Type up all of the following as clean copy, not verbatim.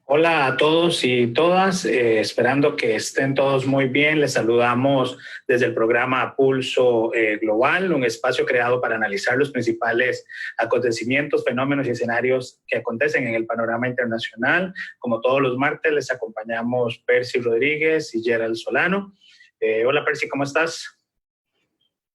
Hola a todos y todas, esperando que estén todos muy bien. Les saludamos desde el programa Pulso Global, un espacio creado para analizar los principales acontecimientos, fenómenos y escenarios que acontecen en el panorama internacional. Como todos los martes, les acompañamos Percy Rodríguez y Gerald Solano. Hola Percy, ¿cómo estás?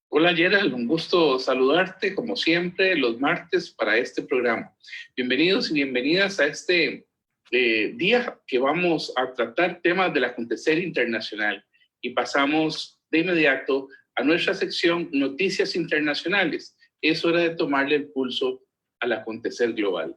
Hola Gerald, un gusto saludarte como siempre los martes para este programa. Bienvenidos y bienvenidas a este día que vamos a tratar temas del acontecer internacional y pasamos de inmediato a nuestra sección Noticias Internacionales. Es hora de tomarle el pulso al acontecer global.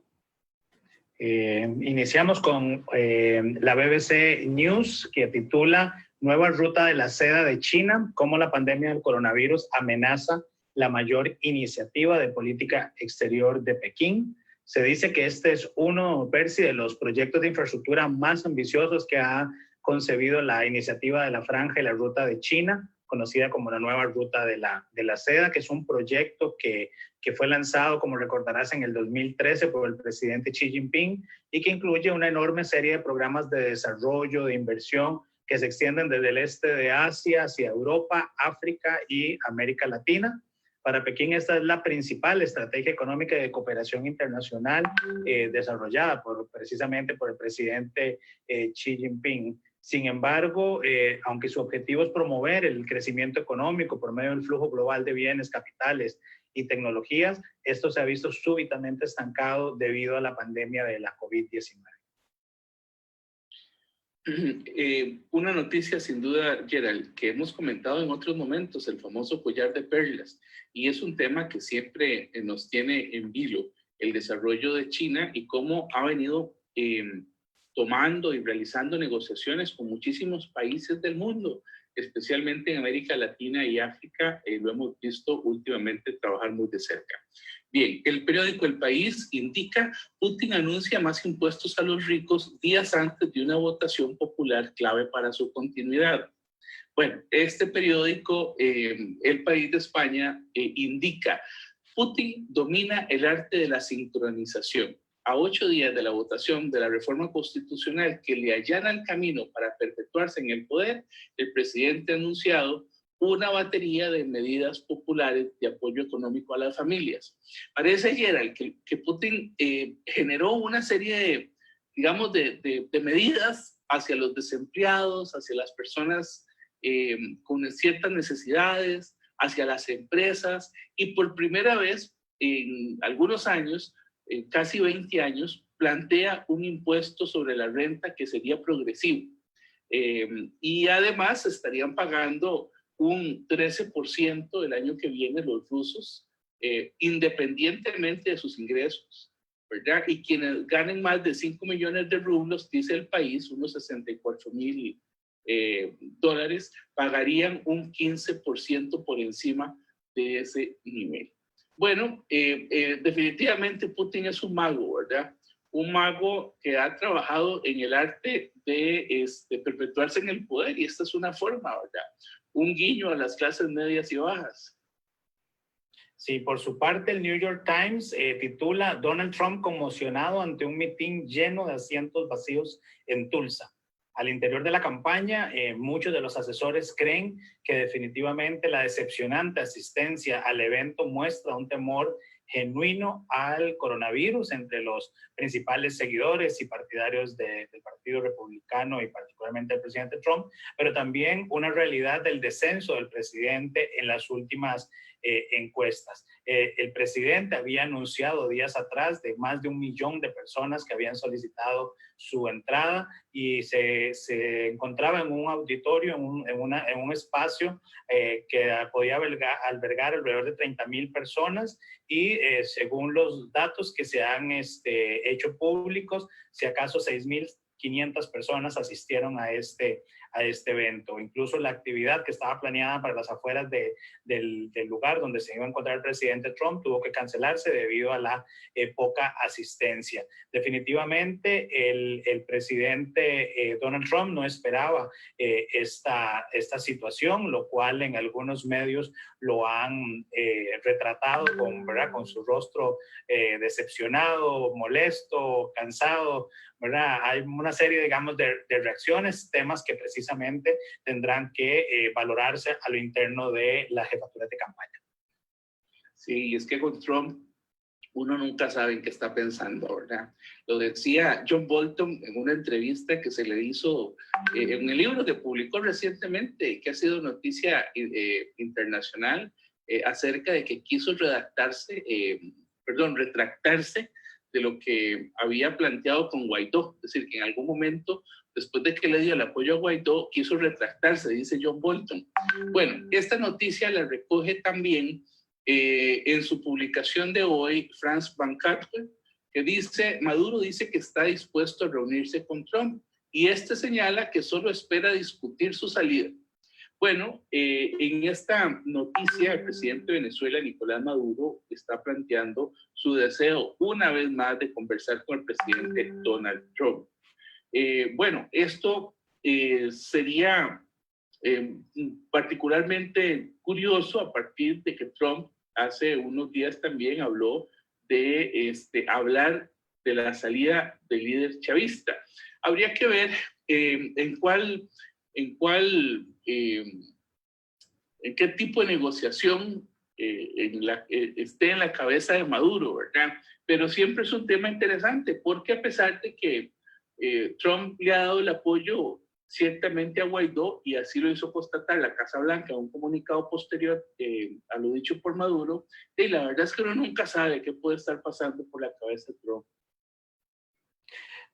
Iniciamos con la BBC News, que titula Nueva ruta de la seda de China, cómo la pandemia del coronavirus amenaza la mayor iniciativa de política exterior de Pekín. Se dice que este es uno, Percy, de los proyectos de infraestructura más ambiciosos que ha concebido la iniciativa de la Franja y la Ruta de China, conocida como la Nueva Ruta de la Seda, que es un proyecto que fue lanzado, como recordarás, en el 2013 por el presidente Xi Jinping y que incluye una enorme serie de programas de desarrollo, de inversión, que se extienden desde el este de Asia hacia Europa, África y América Latina. Para Pekín esta es la principal estrategia económica de cooperación internacional desarrollada precisamente por el presidente Xi Jinping. Sin embargo, aunque su objetivo es promover el crecimiento económico por medio del flujo global de bienes, capitales y tecnologías, esto se ha visto súbitamente estancado debido a la pandemia de la COVID-19. Una noticia sin duda, Gerald, que hemos comentado en otros momentos, el famoso collar de perlas, y es un tema que siempre nos tiene en vilo, el desarrollo de China y cómo ha venido tomando y realizando negociaciones con muchísimos países del mundo, especialmente en América Latina y África, lo hemos visto últimamente trabajar muy de cerca. Bien, el periódico El País indica, Putin anuncia más impuestos a los ricos días antes de una votación popular clave para su continuidad. Bueno, este periódico, El País de España, indica, Putin domina el arte de la sincronización. A 8 días de la votación de la reforma constitucional que le allana el camino para perpetuarse en el poder, el presidente ha anunciado una batería de medidas populares de apoyo económico a las familias. Parece, Gerald, que Putin generó una serie de, digamos, de medidas hacia los desempleados, hacia las personas con ciertas necesidades, hacia las empresas, y por primera vez en algunos años, casi 20 años, plantea un impuesto sobre la renta que sería progresivo. Y además estarían pagando un 13% el año que viene los rusos, independientemente de sus ingresos, ¿verdad? Y quienes ganen más de 5 millones de rublos, dice El País, unos 64,000 dólares, pagarían un 15% por encima de ese nivel. Bueno, definitivamente Putin es un mago, ¿verdad? Un mago que ha trabajado en el arte de perpetuarse en el poder, y esta es una forma, ¿verdad? Un guiño a las clases medias y bajas. Sí, por su parte, el New York Times titula Donald Trump conmocionado ante un mitin lleno de asientos vacíos en Tulsa. Al interior de la campaña, muchos de los asesores creen que definitivamente la decepcionante asistencia al evento muestra un temor genuino al coronavirus entre los principales seguidores y partidarios del Partido Republicano y particularmente el presidente Trump, pero también una realidad del descenso del presidente en las últimas encuestas. El presidente había anunciado días atrás de más de 1 millón de personas que habían solicitado su entrada y se encontraba en un auditorio, en un espacio que podía albergar alrededor de 30,000 personas y según los datos que se han hecho públicos, si acaso 6,500 personas asistieron a este evento. Incluso la actividad que estaba planeada para las afueras del lugar donde se iba a encontrar el presidente Trump tuvo que cancelarse debido a la poca asistencia. Definitivamente el presidente Donald Trump no esperaba esta situación, lo cual en algunos medios lo han retratado con su rostro decepcionado, molesto, cansado, ¿verdad? Hay una una serie, digamos, de reacciones, temas que precisamente tendrán que valorarse a lo interno de la jefatura de campaña. Sí, y es que con Trump uno nunca sabe en qué está pensando, ¿verdad? Lo decía John Bolton en una entrevista que se le hizo en el libro que publicó recientemente, que ha sido noticia internacional, acerca de que quiso retractarse de lo que había planteado con Guaidó. Es decir, que en algún momento, después de que le dio el apoyo a Guaidó, quiso retractarse, dice John Bolton. Bueno, esta noticia la recoge también en su publicación de hoy, Franz Van Carte, que dice, Maduro dice que está dispuesto a reunirse con Trump y este señala que solo espera discutir su salida. Bueno, en esta noticia, el presidente de Venezuela, Nicolás Maduro, está planteando su deseo una vez más de conversar con el presidente Donald Trump. Bueno, esto sería particularmente curioso a partir de que Trump hace unos días también habló de hablar de la salida del líder chavista. Habría que ver en qué tipo de negociación esté en la cabeza de Maduro, ¿verdad? Pero siempre es un tema interesante porque a pesar de que Trump le ha dado el apoyo ciertamente a Guaidó, y así lo hizo constatar la Casa Blanca en un comunicado posterior a lo dicho por Maduro, y la verdad es que uno nunca sabe qué puede estar pasando por la cabeza de Trump.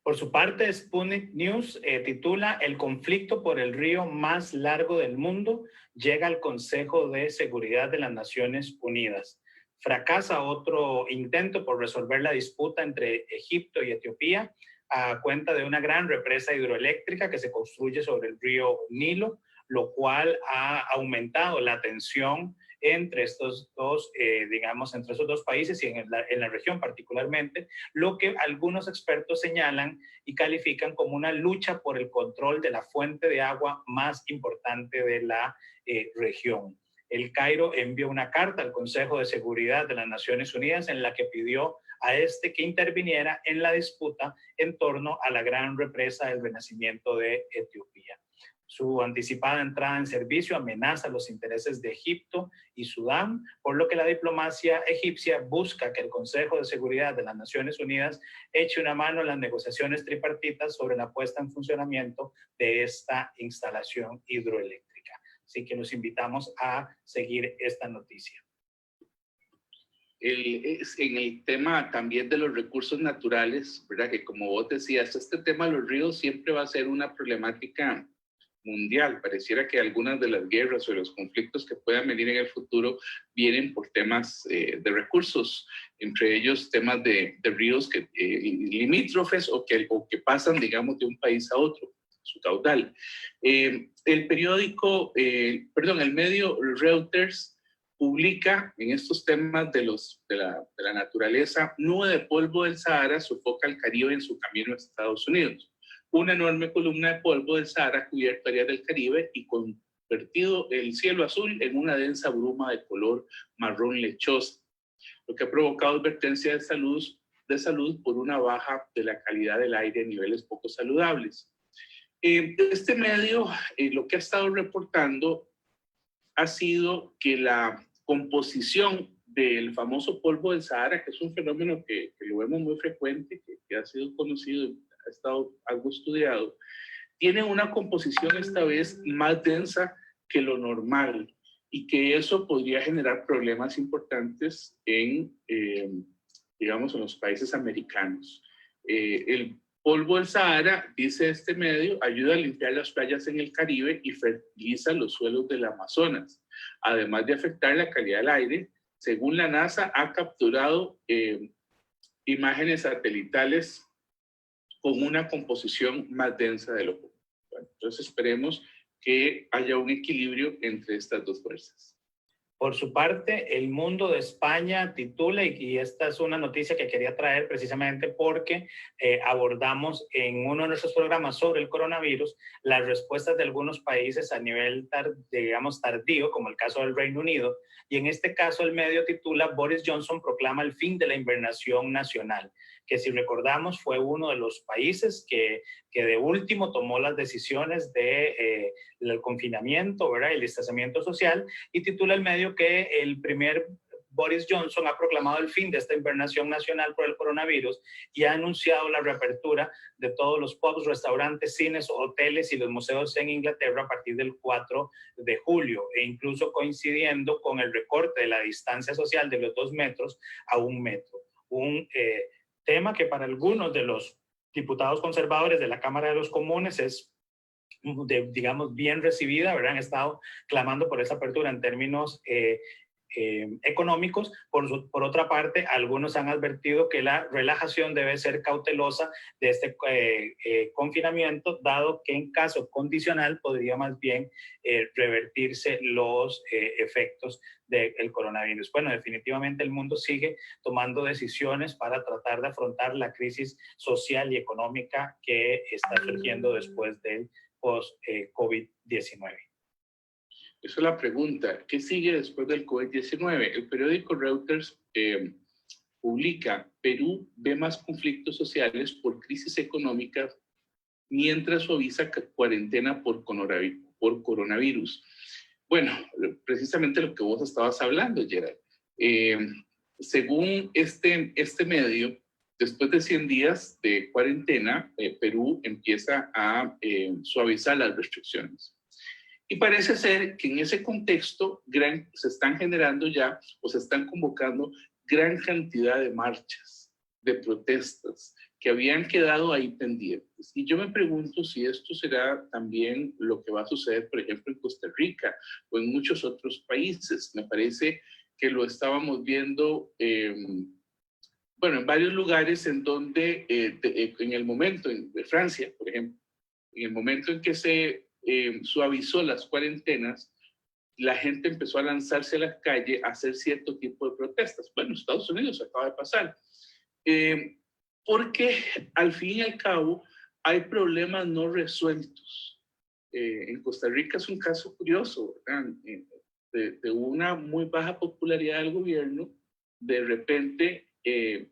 Por su parte, Sputnik News titula El conflicto por el río más largo del mundo llega al Consejo de Seguridad de las Naciones Unidas. Fracasa otro intento por resolver la disputa entre Egipto y Etiopía a cuenta de una gran represa hidroeléctrica que se construye sobre el río Nilo, lo cual ha aumentado la tensión entre estos dos, entre esos dos países y en la región particularmente, lo que algunos expertos señalan y califican como una lucha por el control de la fuente de agua más importante de la región. El Cairo envió una carta al Consejo de Seguridad de las Naciones Unidas en la que pidió a que interviniera en la disputa en torno a la gran represa del Renacimiento de Etiopía. Su anticipada entrada en servicio amenaza los intereses de Egipto y Sudán, por lo que la diplomacia egipcia busca que el Consejo de Seguridad de las Naciones Unidas eche una mano en las negociaciones tripartitas sobre la puesta en funcionamiento de esta instalación hidroeléctrica. Así que los invitamos a seguir esta noticia. En el tema también de los recursos naturales, ¿verdad? Que como vos decías, este tema de los ríos siempre va a ser una problemática mundial. Pareciera que algunas de las guerras o los conflictos que puedan venir en el futuro vienen por temas de recursos, entre ellos temas de ríos limítrofes o que pasan, digamos, de un país a otro, su caudal. El medio Reuters publica en estos temas de la naturaleza, nube de polvo del Sahara sofoca el Caribe en su camino a Estados Unidos. Una enorme columna de polvo del Sahara cubierto áreas del Caribe y convertido el cielo azul en una densa bruma de color marrón lechosa, lo que ha provocado advertencia de salud por una baja de la calidad del aire a niveles poco saludables. Este medio lo que ha estado reportando ha sido que la composición del famoso polvo del Sahara, que es un fenómeno que lo vemos muy frecuente, que ha sido conocido, ha estado algo estudiado, tiene una composición esta vez más densa que lo normal y que eso podría generar problemas importantes en los países americanos. El polvo del Sahara, dice este medio, ayuda a limpiar las playas en el Caribe y fertiliza los suelos del Amazonas, además de afectar la calidad del aire. Según la NASA, ha capturado imágenes satelitales con una composición más densa de lo común. Bueno, entonces esperemos que haya un equilibrio entre estas dos fuerzas. Por su parte, El Mundo de España titula, y esta es una noticia que quería traer precisamente porque abordamos en uno de nuestros programas sobre el coronavirus las respuestas de algunos países a nivel, digamos, tardío, como el caso del Reino Unido, y en este caso el medio titula Boris Johnson proclama el fin de la invernación nacional, que si recordamos fue uno de los países que de último tomó las decisiones del confinamiento, ¿verdad? El distanciamiento social, y titula el medio que el primer Boris Johnson ha proclamado el fin de esta invernación nacional por el coronavirus y ha anunciado la reapertura de todos los pubs, restaurantes, cines, hoteles y los museos en Inglaterra a partir del 4 de julio, e incluso coincidiendo con el recorte de la distancia social de los 2 metros a 1 metro. Un tema que para algunos de los diputados conservadores de la Cámara de los Comunes es, digamos, bien recibida, ¿verdad? Han estado clamando por esa apertura en términos económicos. Por otra parte, algunos han advertido que la relajación debe ser cautelosa de este confinamiento, dado que en caso condicional podría más bien revertirse los efectos del coronavirus. Bueno, definitivamente el mundo sigue tomando decisiones para tratar de afrontar la crisis social y económica que está surgiendo después del post-COVID-19. Esa es la pregunta. ¿Qué sigue después del COVID-19? El periódico Reuters publica: Perú ve más conflictos sociales por crisis económica mientras suaviza cuarentena por coronavirus. Bueno, precisamente lo que vos estabas hablando, Gerald. Según este medio, después de 100 días de cuarentena, Perú empieza a suavizar las restricciones. Y parece ser que en ese contexto se están generando ya, o se están convocando gran cantidad de marchas, de protestas, que habían quedado ahí pendientes. Y yo me pregunto si esto será también lo que va a suceder, por ejemplo, en Costa Rica o en muchos otros países. Me parece que lo estábamos viendo, bueno, en varios lugares en donde, en el momento, en Francia, por ejemplo, en el momento en que se suavizó las cuarentenas, la gente empezó a lanzarse a la calle a hacer cierto tipo de protestas. Bueno, en Estados Unidos acaba de pasar. Porque al fin y al cabo hay problemas no resueltos. En Costa Rica es un caso curioso, ¿verdad? De una muy baja popularidad del gobierno, de repente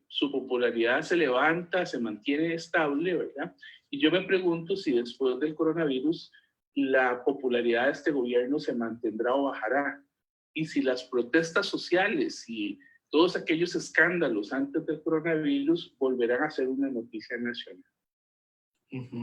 su popularidad se levanta, se mantiene estable, ¿verdad? Y yo me pregunto si después del coronavirus la popularidad de este gobierno se mantendrá o bajará. Y si las protestas sociales y todos aquellos escándalos antes del coronavirus volverán a ser una noticia nacional.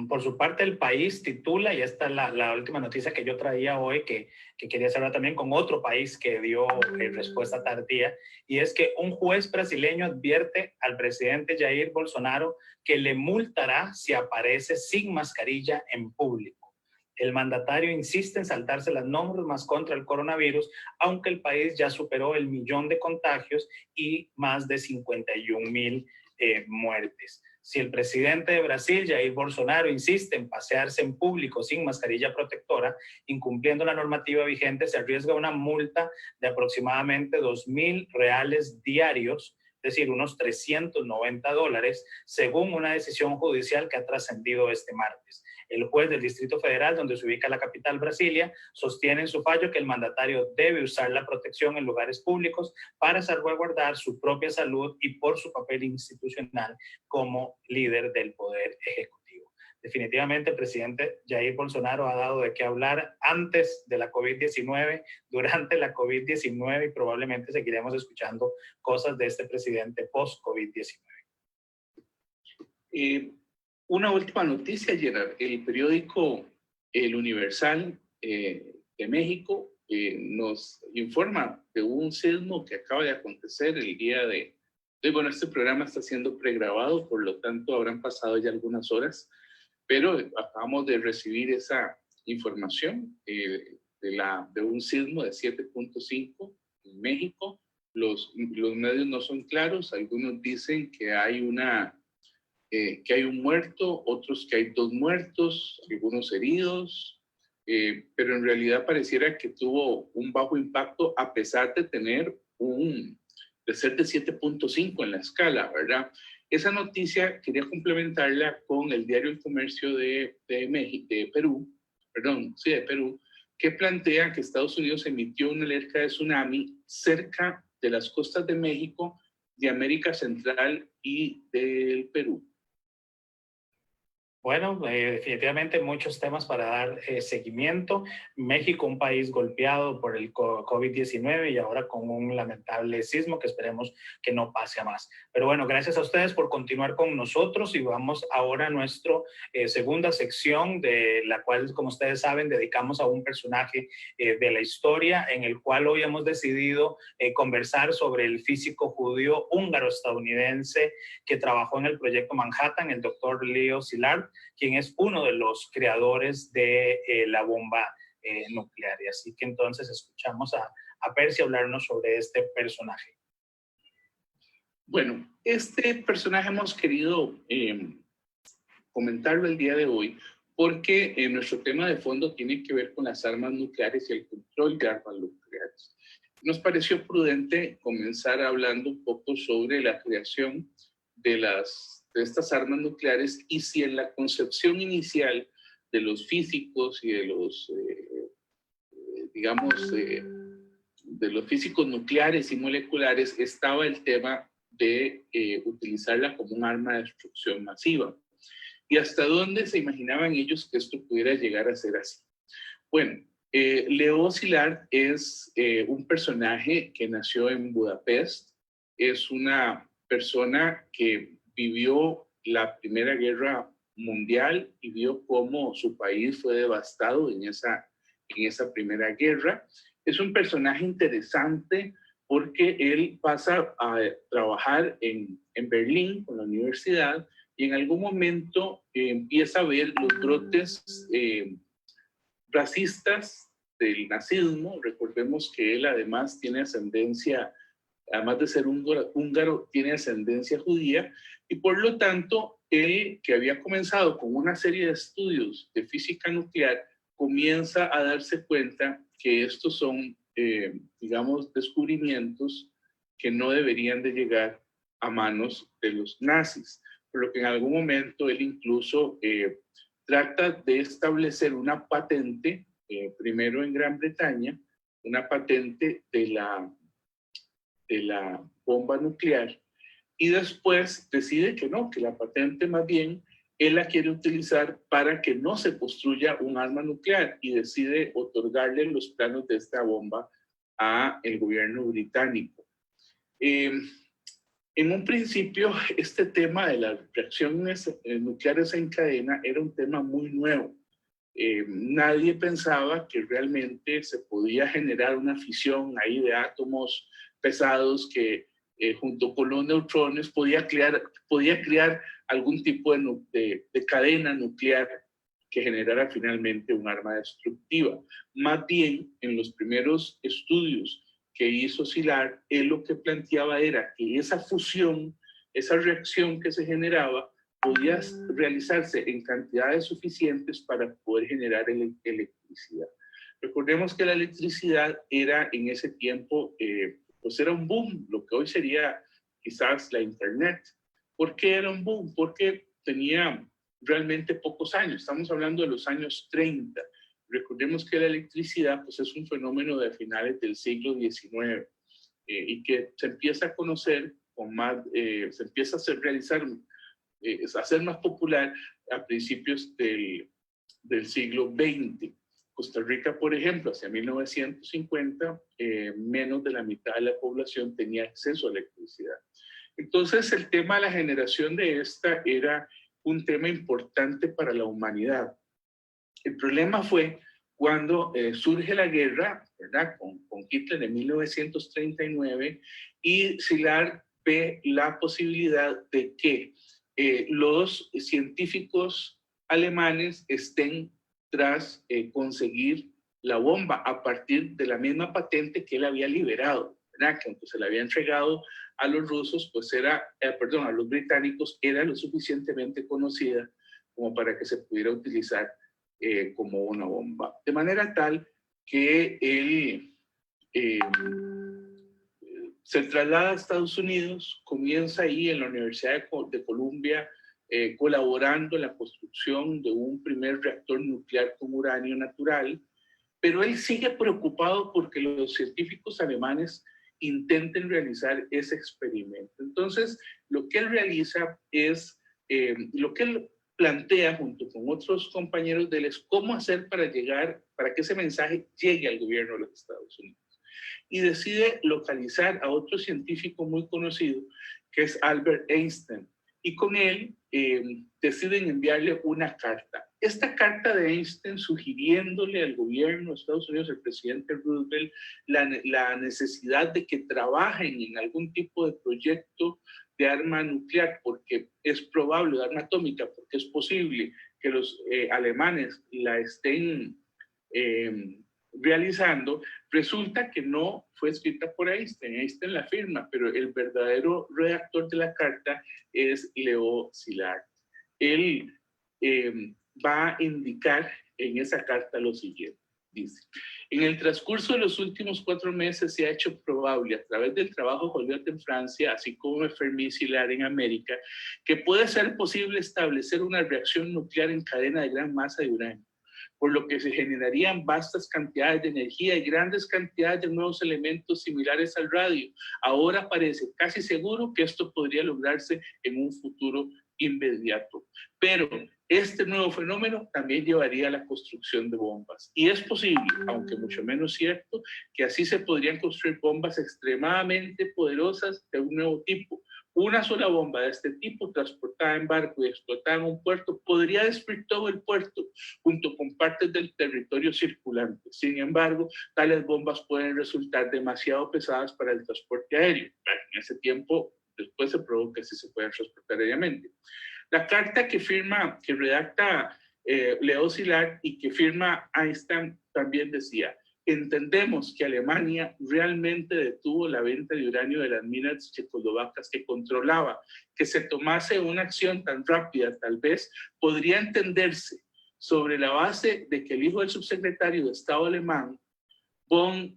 Por su parte, El País titula, y esta es la última noticia que yo traía hoy, que quería hablar también con otro país que dio respuesta tardía, y es que un juez brasileño advierte al presidente Jair Bolsonaro que le multará si aparece sin mascarilla en público. El mandatario insiste en saltarse las normas contra el coronavirus, aunque el país ya superó el 1.000.000 de contagios y más de 51.000 muertes. Si el presidente de Brasil, Jair Bolsonaro, insiste en pasearse en público sin mascarilla protectora, incumpliendo la normativa vigente, se arriesga una multa de aproximadamente $2.000 diarios, es decir, unos $390, según una decisión judicial que ha trascendido este martes. El juez del Distrito Federal, donde se ubica la capital Brasilia, sostiene en su fallo que el mandatario debe usar la protección en lugares públicos para salvaguardar su propia salud y por su papel institucional como líder del Poder Ejecutivo. Definitivamente, el presidente Jair Bolsonaro ha dado de qué hablar antes de la COVID-19, durante la COVID-19, y probablemente seguiremos escuchando cosas de este presidente post-COVID-19. Una última noticia, Gerard. El periódico El Universal de México nos informa de un sismo que acaba de acontecer el día de... Bueno, este programa está siendo pregrabado, por lo tanto habrán pasado ya algunas horas, pero acabamos de recibir esa información de un sismo de 7.5 en México. Los medios no son claros, algunos dicen que hay un muerto, otros que hay 2 muertos, algunos heridos. pero en realidad pareciera que tuvo un bajo impacto a pesar de tener de ser de 7.5 en la escala, ¿verdad? Esa noticia quería complementarla con el diario El Comercio de Perú, de Perú, que plantea que Estados Unidos emitió una alerta de tsunami cerca de las costas de México, de América Central y del Perú. Bueno, definitivamente muchos temas para dar seguimiento. México, un país golpeado por el COVID-19 y ahora con un lamentable sismo que esperemos que no pase a más. Pero bueno, gracias a ustedes por continuar con nosotros y vamos ahora a nuestra segunda sección, de la cual, como ustedes saben, dedicamos a un personaje de la historia, en el cual hoy hemos decidido conversar sobre el físico judío húngaro-estadounidense que trabajó en el proyecto Manhattan, el doctor Leo Szilard, quien es uno de los creadores de la bomba nuclear. Y así que entonces escuchamos a Percy hablarnos sobre este personaje. Bueno, este personaje hemos querido comentarlo el día de hoy porque nuestro tema de fondo tiene que ver con las armas nucleares y el control de armas nucleares. Nos pareció prudente comenzar hablando un poco sobre la creación de estas armas nucleares y si en la concepción inicial de los físicos y de los, de los físicos nucleares y moleculares estaba el tema de utilizarla como un arma de destrucción masiva. ¿Y hasta dónde se imaginaban ellos que esto pudiera llegar a ser así? Bueno, Leo Szilard es un personaje que nació en Budapest, es una persona que vivió la Primera Guerra Mundial y vio cómo su país fue devastado en esa Primera Guerra. Es un personaje interesante porque él pasa a trabajar en Berlín con la universidad y en algún momento empieza a ver los brotes racistas del nazismo. Recordemos que él además tiene ascendencia, además de ser húngaro, tiene ascendencia judía y por lo tanto él, que había comenzado con una serie de estudios de física nuclear, comienza a darse cuenta que estos son, digamos, descubrimientos que no deberían de llegar a manos de los nazis, por lo que en algún momento él incluso trata de establecer una patente, primero en Gran Bretaña, una patente de la bomba nuclear, y después decide que no, que la patente más bien él la quiere utilizar para que no se construya un arma nuclear y decide otorgarle los planos de esta bomba a el gobierno británico. En un principio, este tema de las reacciones nucleares en cadena era un tema muy nuevo. Nadie pensaba que realmente se podía generar una fisión ahí de átomos pesados que junto con los neutrones podía crear algún tipo de cadena nuclear que generara finalmente un arma destructiva. Más bien, en los primeros estudios que hizo Szilard, él lo que planteaba era que esa fusión, esa reacción que se generaba, podía realizarse en cantidades suficientes para poder generar electricidad. Recordemos que la electricidad era en ese tiempo, pues era un boom, lo que hoy sería quizás la Internet. ¿Por qué era un boom? Porque tenía realmente pocos años, estamos hablando de los años 30. Recordemos que la electricidad pues, es un fenómeno de finales del siglo XIX y que se empieza a conocer con más, se empieza a hacer más popular a principios del siglo XX. Costa Rica, por ejemplo, hacia 1950, menos de la mitad de la población tenía acceso a electricidad. Entonces, el tema de la generación de esta era un tema importante para la humanidad. El problema fue cuando surge la guerra, ¿verdad? Con Hitler en 1939 y Szilard ve la posibilidad de que los científicos alemanes estén tras conseguir la bomba a partir de la misma patente que él había liberado, ¿verdad? Que aunque se la había entregado a los rusos, pues a los británicos, era lo suficientemente conocida como para que se pudiera utilizar como una bomba. De manera tal que él se traslada a Estados Unidos, comienza ahí en la Universidad de Columbia, colaborando en la construcción de un primer reactor nuclear con uranio natural, pero él sigue preocupado porque los científicos alemanes intenten realizar ese experimento. Entonces, lo que él realiza es, lo que él plantea junto con otros compañeros de él es cómo hacer para que ese mensaje llegue al gobierno de los Estados Unidos. Y decide localizar a otro científico muy conocido, que es Albert Einstein, y con él deciden enviarle una carta. Esta carta de Einstein sugiriéndole al gobierno de Estados Unidos, al presidente Roosevelt, la necesidad de que trabajen en algún tipo de proyecto de arma nuclear, porque es probable, de arma atómica, porque es posible que los alemanes la estén realizando. Resulta que no fue escrita por Einstein. Einstein la firma, pero el verdadero redactor de la carta es Leo Szilard. Él va a indicar en esa carta lo siguiente. Dice: en el transcurso de los últimos 4 meses se ha hecho probable, a través del trabajo Joliot en Francia, así como Fermi y Szilard en América, que puede ser posible establecer una reacción nuclear en cadena de gran masa de uranio, por lo que se generarían vastas cantidades de energía y grandes cantidades de nuevos elementos similares al radio. Ahora parece casi seguro que esto podría lograrse en un futuro inmediato. Pero este nuevo fenómeno también llevaría a la construcción de bombas. Y es posible, aunque mucho menos cierto, que así se podrían construir bombas extremadamente poderosas de un nuevo tipo. Una sola bomba de este tipo, transportada en barco y explotada en un puerto, podría destruir todo el puerto junto con partes del territorio circulante. Sin embargo, tales bombas pueden resultar demasiado pesadas para el transporte aéreo. En ese tiempo, después se probó que sí se pueden transportar aéreamente. La carta que redacta Leo Szilard y que firma Einstein también decía: entendemos que Alemania realmente detuvo la venta de uranio de las minas checoslovacas que controlaba. Que se tomase una acción tan rápida tal vez podría entenderse sobre la base de que el hijo del subsecretario de Estado alemán, von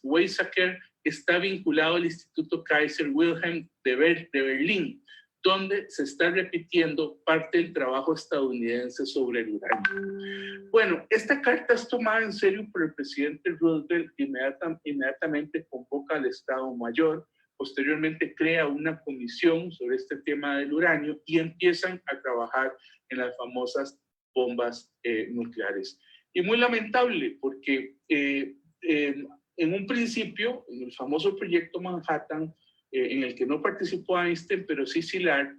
Weizsäcker, está vinculado al Instituto Kaiser Wilhelm de Berlín, donde se está repitiendo parte del trabajo estadounidense sobre el uranio. Bueno, esta carta es tomada en serio por el presidente Roosevelt. Inmediatamente convoca al Estado Mayor, posteriormente crea una comisión sobre este tema del uranio y empiezan a trabajar en las famosas bombas nucleares. Y muy lamentable porque en un principio, en el famoso proyecto Manhattan, en el que no participó Einstein, pero sí Szilard,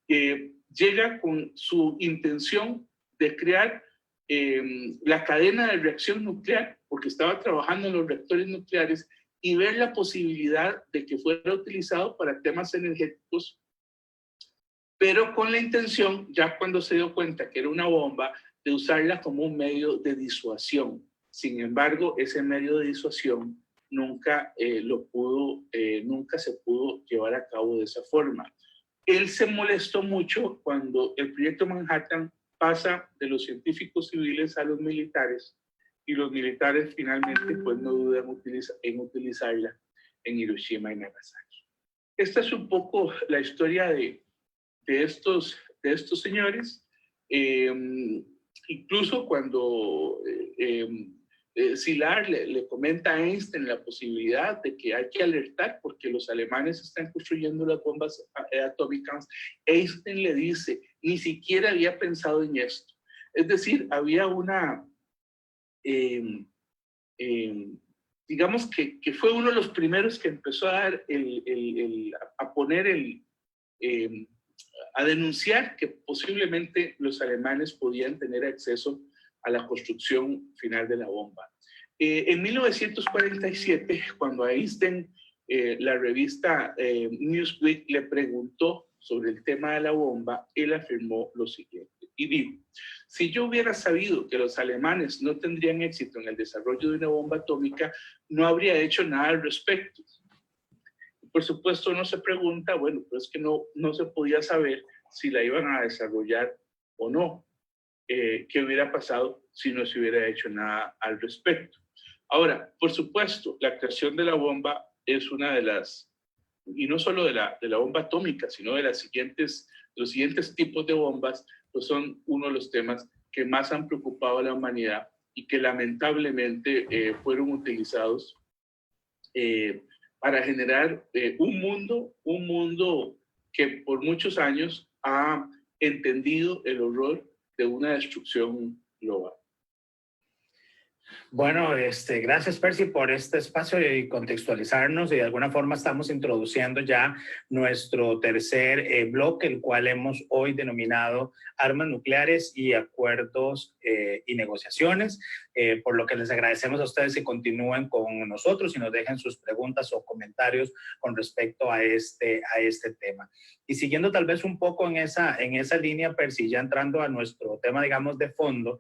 llega con su intención de crear la cadena de reacción nuclear, porque estaba trabajando en los reactores nucleares, y ver la posibilidad de que fuera utilizado para temas energéticos, pero con la intención, ya cuando se dio cuenta que era una bomba, de usarla como un medio de disuasión. Sin embargo, ese medio de disuasión nunca se pudo llevar a cabo de esa forma. Él se molestó mucho cuando el proyecto Manhattan pasa de los científicos civiles a los militares, y los militares finalmente pues no dudan en utilizarla en Hiroshima y Nagasaki. Esta es un poco la historia de estos señores. Incluso cuando Szilard le comenta a Einstein la posibilidad de que hay que alertar porque los alemanes están construyendo las bombas atómicas, Einstein le dice: ni siquiera había pensado en esto. Es decir, había una, digamos que fue uno de los primeros que empezó a dar a denunciar que posiblemente los alemanes podían tener acceso a la construcción final de la bomba. En 1947, cuando a Einstein la revista Newsweek le preguntó sobre el tema de la bomba, él afirmó lo siguiente y dijo: si yo hubiera sabido que los alemanes no tendrían éxito en el desarrollo de una bomba atómica, no habría hecho nada al respecto. Por supuesto, uno se pregunta, bueno, pero es que no se podía saber si la iban a desarrollar o no. qué hubiera pasado si no se hubiera hecho nada al respecto. Ahora, por supuesto, la creación de la bomba es una de las, y no solo de la bomba atómica, sino de los siguientes tipos de bombas, pues son uno de los temas que más han preocupado a la humanidad y que lamentablemente fueron utilizados para generar un mundo que por muchos años ha entendido el horror de una destrucción global. Bueno, gracias Percy por este espacio y contextualizarnos, y de alguna forma estamos introduciendo ya nuestro tercer bloque, el cual hemos hoy denominado armas nucleares y acuerdos y negociaciones, por lo que les agradecemos a ustedes que continúen con nosotros y nos dejen sus preguntas o comentarios con respecto a este tema. Y siguiendo tal vez un poco en esa línea, Percy, ya entrando a nuestro tema, digamos, de fondo,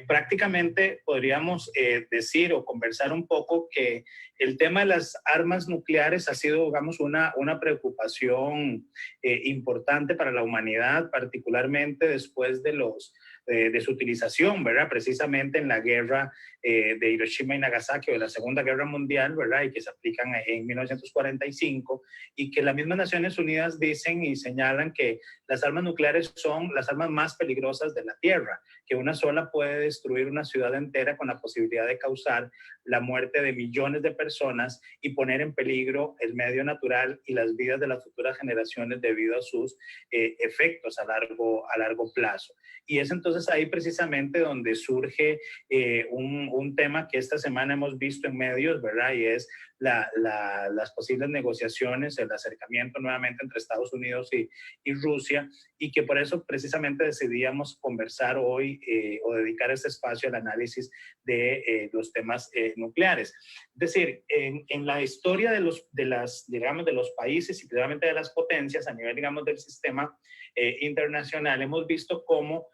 prácticamente podríamos decir o conversar un poco que el tema de las armas nucleares ha sido, digamos, una preocupación importante para la humanidad, particularmente después de su utilización, ¿verdad? Precisamente en la guerra de Hiroshima y Nagasaki o de la Segunda Guerra Mundial, ¿verdad? Y que se aplican en 1945, y que las mismas Naciones Unidas dicen y señalan que las armas nucleares son las armas más peligrosas de la Tierra, que una sola puede destruir una ciudad entera con la posibilidad de causar la muerte de millones de personas y poner en peligro el medio natural y las vidas de las futuras generaciones debido a sus efectos a largo plazo. Y es entonces ahí precisamente donde surge un tema que esta semana hemos visto en medios, ¿verdad? Y es las posibles negociaciones, el acercamiento nuevamente entre Estados Unidos y Rusia, y que por eso precisamente decidíamos conversar hoy o dedicar este espacio al análisis de los temas nucleares. Es decir, en la historia de los países y principalmente de las potencias a nivel, digamos, del sistema internacional, hemos visto cómo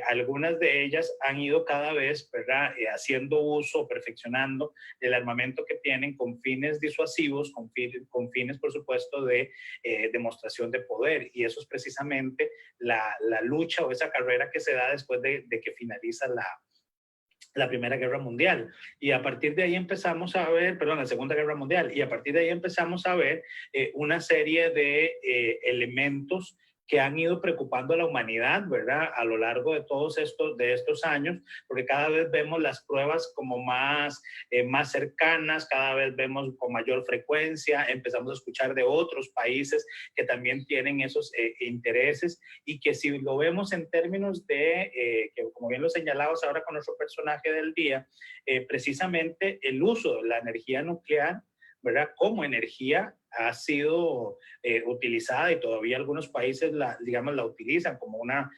algunas de ellas han ido cada vez, ¿verdad? Haciendo uso, perfeccionando el armamento que tienen con fines disuasivos, con fines, por supuesto, de demostración de poder. Y eso es precisamente la lucha o esa carrera que se da después de que finaliza la Primera Guerra Mundial. Y a partir de ahí empezamos a ver, la Segunda Guerra Mundial, y a partir de ahí empezamos a ver una serie de elementos que han ido preocupando a la humanidad, ¿verdad? A lo largo de todos estos años, porque cada vez vemos las pruebas como más cercanas, cada vez vemos con mayor frecuencia, empezamos a escuchar de otros países que también tienen esos intereses, y que si lo vemos en términos de, que como bien lo señalabas ahora con nuestro personaje del día, precisamente el uso de la energía nuclear, ¿verdad? Como energía ha sido utilizada, y todavía algunos países la utilizan como una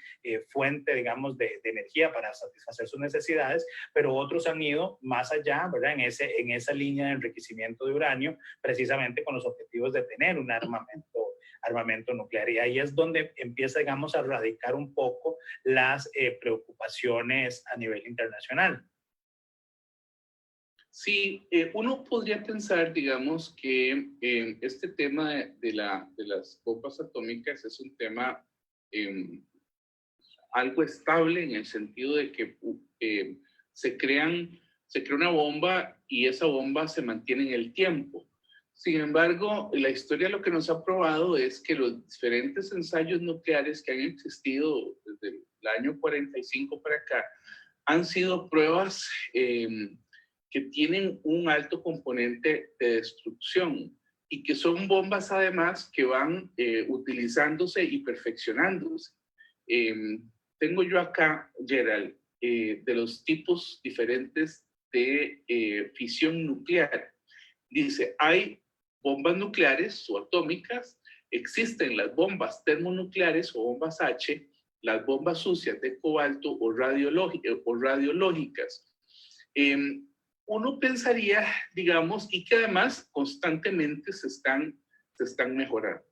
fuente, digamos, de energía para satisfacer sus necesidades, pero otros han ido más allá, ¿verdad? En esa línea de enriquecimiento de uranio, precisamente con los objetivos de tener un armamento nuclear. Y ahí es donde empieza, digamos, a radicar un poco las preocupaciones a nivel internacional. Sí, uno podría pensar, digamos, que este tema de las bombas atómicas es un tema algo estable, en el sentido de que se crea una bomba y esa bomba se mantiene en el tiempo. Sin embargo, la historia lo que nos ha probado es que los diferentes ensayos nucleares que han existido desde el año 45 para acá han sido pruebas que tienen un alto componente de destrucción, y que son bombas además que van utilizándose y perfeccionándose. Tengo yo acá, Gerald, de los tipos diferentes de fisión nuclear. Dice, hay bombas nucleares o atómicas, existen las bombas termonucleares o bombas H, las bombas sucias de cobalto o radiológicas. Uno pensaría, digamos, y que además constantemente se están mejorando.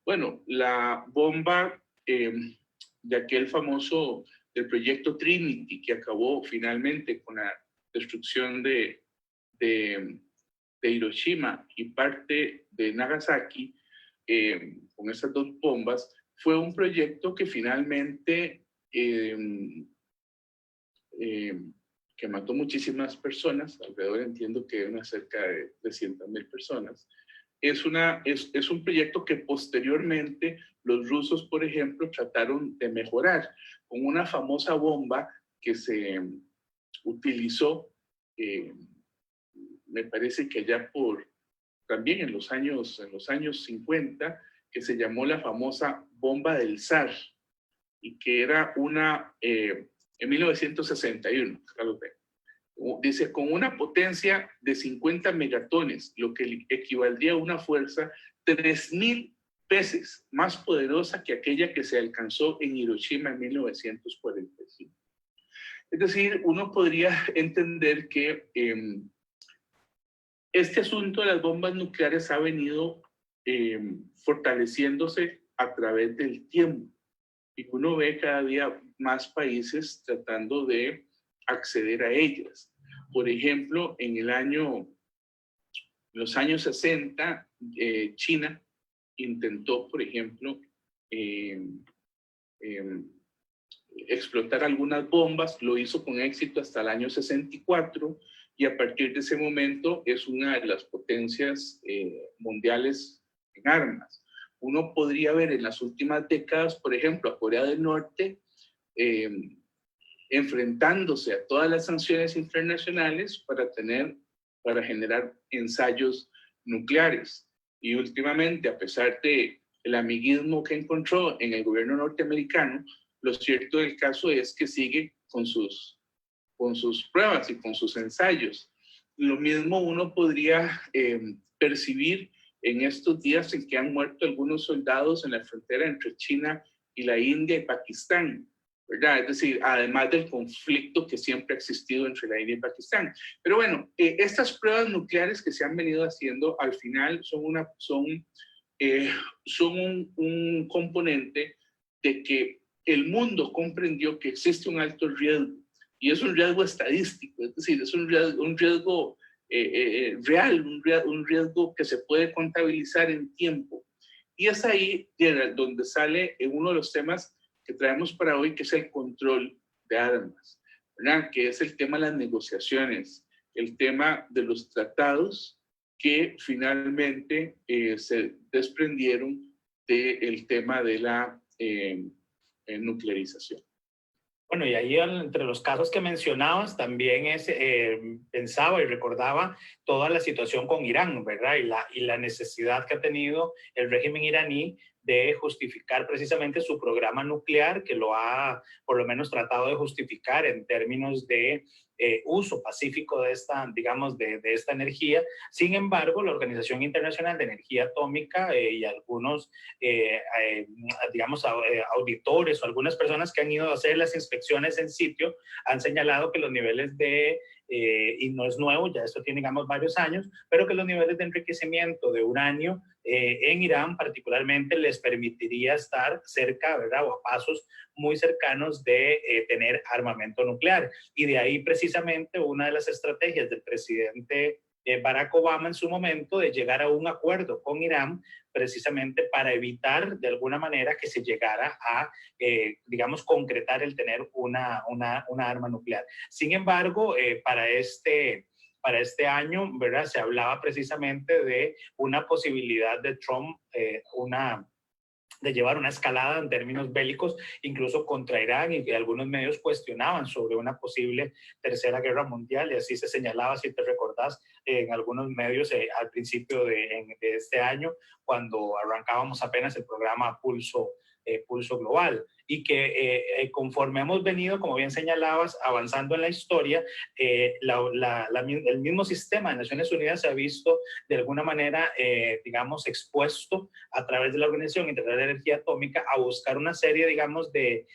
Bueno, la bomba de aquel famoso del proyecto Trinity, que acabó finalmente con la destrucción de Hiroshima y parte de Nagasaki, con esas dos bombas, fue un proyecto que finalmente que mató muchísimas personas, alrededor entiendo que unas cerca de 300,000 personas. Es un proyecto que posteriormente los rusos, por ejemplo, trataron de mejorar con una famosa bomba que se utilizó, me parece que allá también en los años 50, que se llamó la famosa bomba del zar, y que era en 1961, dice, con una potencia de 50 megatones, lo que equivaldría a una fuerza 3,000 veces más poderosa que aquella que se alcanzó en Hiroshima en 1945. Es decir, uno podría entender que este asunto de las bombas nucleares ha venido fortaleciéndose a través del tiempo, y uno ve cada día más países tratando de acceder a ellas. Por ejemplo, en los años 60, China intentó, por ejemplo, explotar algunas bombas, lo hizo con éxito hasta el año 64, y a partir de ese momento es una de las potencias mundiales en armas. Uno podría ver en las últimas décadas, por ejemplo, a Corea del Norte enfrentándose a todas las sanciones internacionales para generar ensayos nucleares. Y últimamente, a pesar de el amiguismo que encontró en el gobierno norteamericano, lo cierto del caso es que sigue con sus pruebas y con sus ensayos. Lo mismo uno podría percibir en estos días en que han muerto algunos soldados en la frontera entre China y la India y Pakistán, ¿verdad? Es decir, además del conflicto que siempre ha existido entre la India y Pakistán. Pero bueno, estas pruebas nucleares que se han venido haciendo al final son un componente de que el mundo comprendió que existe un alto riesgo, y es un riesgo estadístico, es decir, es un riesgo real, un riesgo que se puede contabilizar en tiempo. Y es ahí donde sale uno de los temas que traemos para hoy, que es el control de armas, ¿verdad? Que es el tema de las negociaciones, el tema de los tratados que finalmente se desprendieron del tema de la nuclearización. Bueno, y ahí entre los casos que mencionabas también pensaba y recordaba toda la situación con Irán, ¿verdad? Y la necesidad que ha tenido el régimen iraní de justificar precisamente su programa nuclear, que lo ha por lo menos tratado de justificar en términos de uso pacífico de esta, digamos, de esta energía. Sin embargo, la Organización Internacional de Energía Atómica y algunos, digamos, auditores o algunas personas que han ido a hacer las inspecciones en sitio han señalado que los niveles y no es nuevo, ya esto tiene, digamos, varios años, pero que los niveles de enriquecimiento de uranio en Irán particularmente les permitiría estar cerca, ¿verdad?, o a pasos muy cercanos de tener armamento nuclear. Y de ahí precisamente una de las estrategias del presidente Barack Obama en su momento de llegar a un acuerdo con Irán precisamente para evitar de alguna manera que se llegara a, digamos, concretar el tener una arma nuclear. Sin embargo, para este año, ¿verdad?, se hablaba precisamente de una posibilidad de Trump, de llevar una escalada en términos bélicos, incluso contra Irán, y que algunos medios cuestionaban sobre una posible tercera guerra mundial, y así se señalaba, si te recordás, en algunos medios al principio de este año, cuando arrancábamos apenas el programa Pulso Global, y que conforme hemos venido, como bien señalabas, avanzando en la historia, el mismo sistema de Naciones Unidas se ha visto de alguna manera, digamos, expuesto a través de la Organización Internacional de Energía Atómica a buscar una serie, digamos, de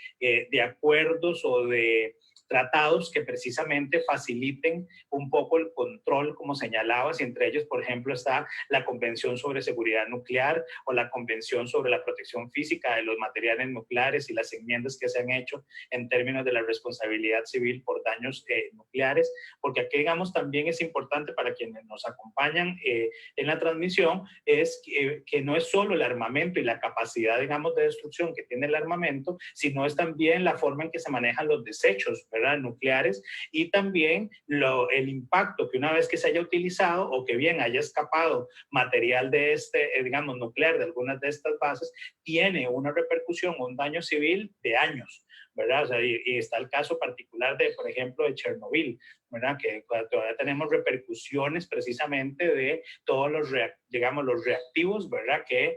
acuerdos o de tratados que precisamente faciliten un poco el control, como señalabas, y entre ellos, por ejemplo, está la Convención sobre Seguridad Nuclear o la Convención sobre la Protección Física de los Materiales Nucleares y las enmiendas que se han hecho en términos de la responsabilidad civil por daños nucleares, porque aquí, digamos, también es importante para quienes nos acompañan en la transmisión, es que no es solo el armamento y la capacidad, digamos, de destrucción que tiene el armamento, sino es también la forma en que se manejan los desechos, ¿verdad?, ¿verdad? Nucleares, y también el impacto que una vez que se haya utilizado o que bien haya escapado material de digamos, nuclear de algunas de estas bases, tiene una repercusión, un daño civil de años, ¿verdad? O sea, y está el caso particular de, por ejemplo, de Chernobyl, ¿verdad? Que todavía tenemos repercusiones precisamente de todos los, digamos, los reactivos, ¿verdad? Que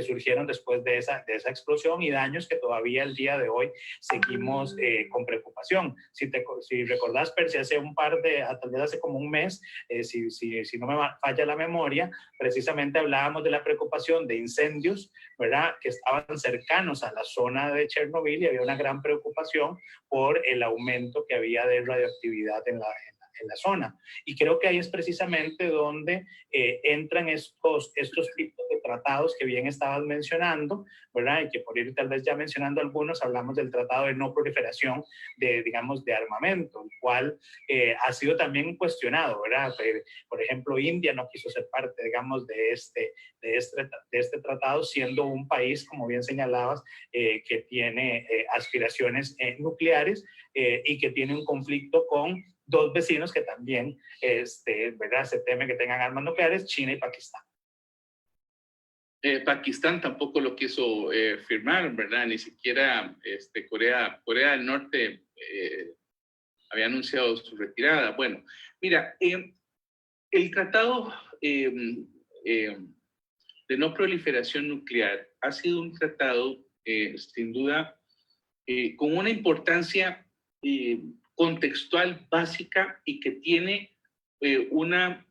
surgieron después de esa explosión, y daños que todavía el día de hoy seguimos con preocupación. Si recordás, Percy, hace tal vez hace como un mes, si no me falla la memoria, precisamente hablábamos de la preocupación de incendios, ¿verdad? Que estaban cercanos a la zona de Chernobyl, y había una gran preocupación por el aumento que había de radioactividad en la zona. Y creo que ahí es precisamente donde entran estos tipos de tratados que bien estabas mencionando, ¿verdad? Y que por ir tal vez ya mencionando algunos, hablamos del Tratado de No Proliferación digamos, de armamento, el cual ha sido también cuestionado, ¿verdad? Por ejemplo, India no quiso ser parte, digamos, de este tratado, siendo un país, como bien señalabas, que tiene aspiraciones nucleares y que tiene un conflicto con dos vecinos que también, ¿verdad? Se teme que tengan armas nucleares, China y Pakistán. Pakistán tampoco lo quiso firmar, ¿verdad? Ni siquiera Corea del Norte había anunciado su retirada. Bueno, mira, el tratado de no proliferación nuclear ha sido un tratado, sin duda, con una importancia contextual básica, y que tiene una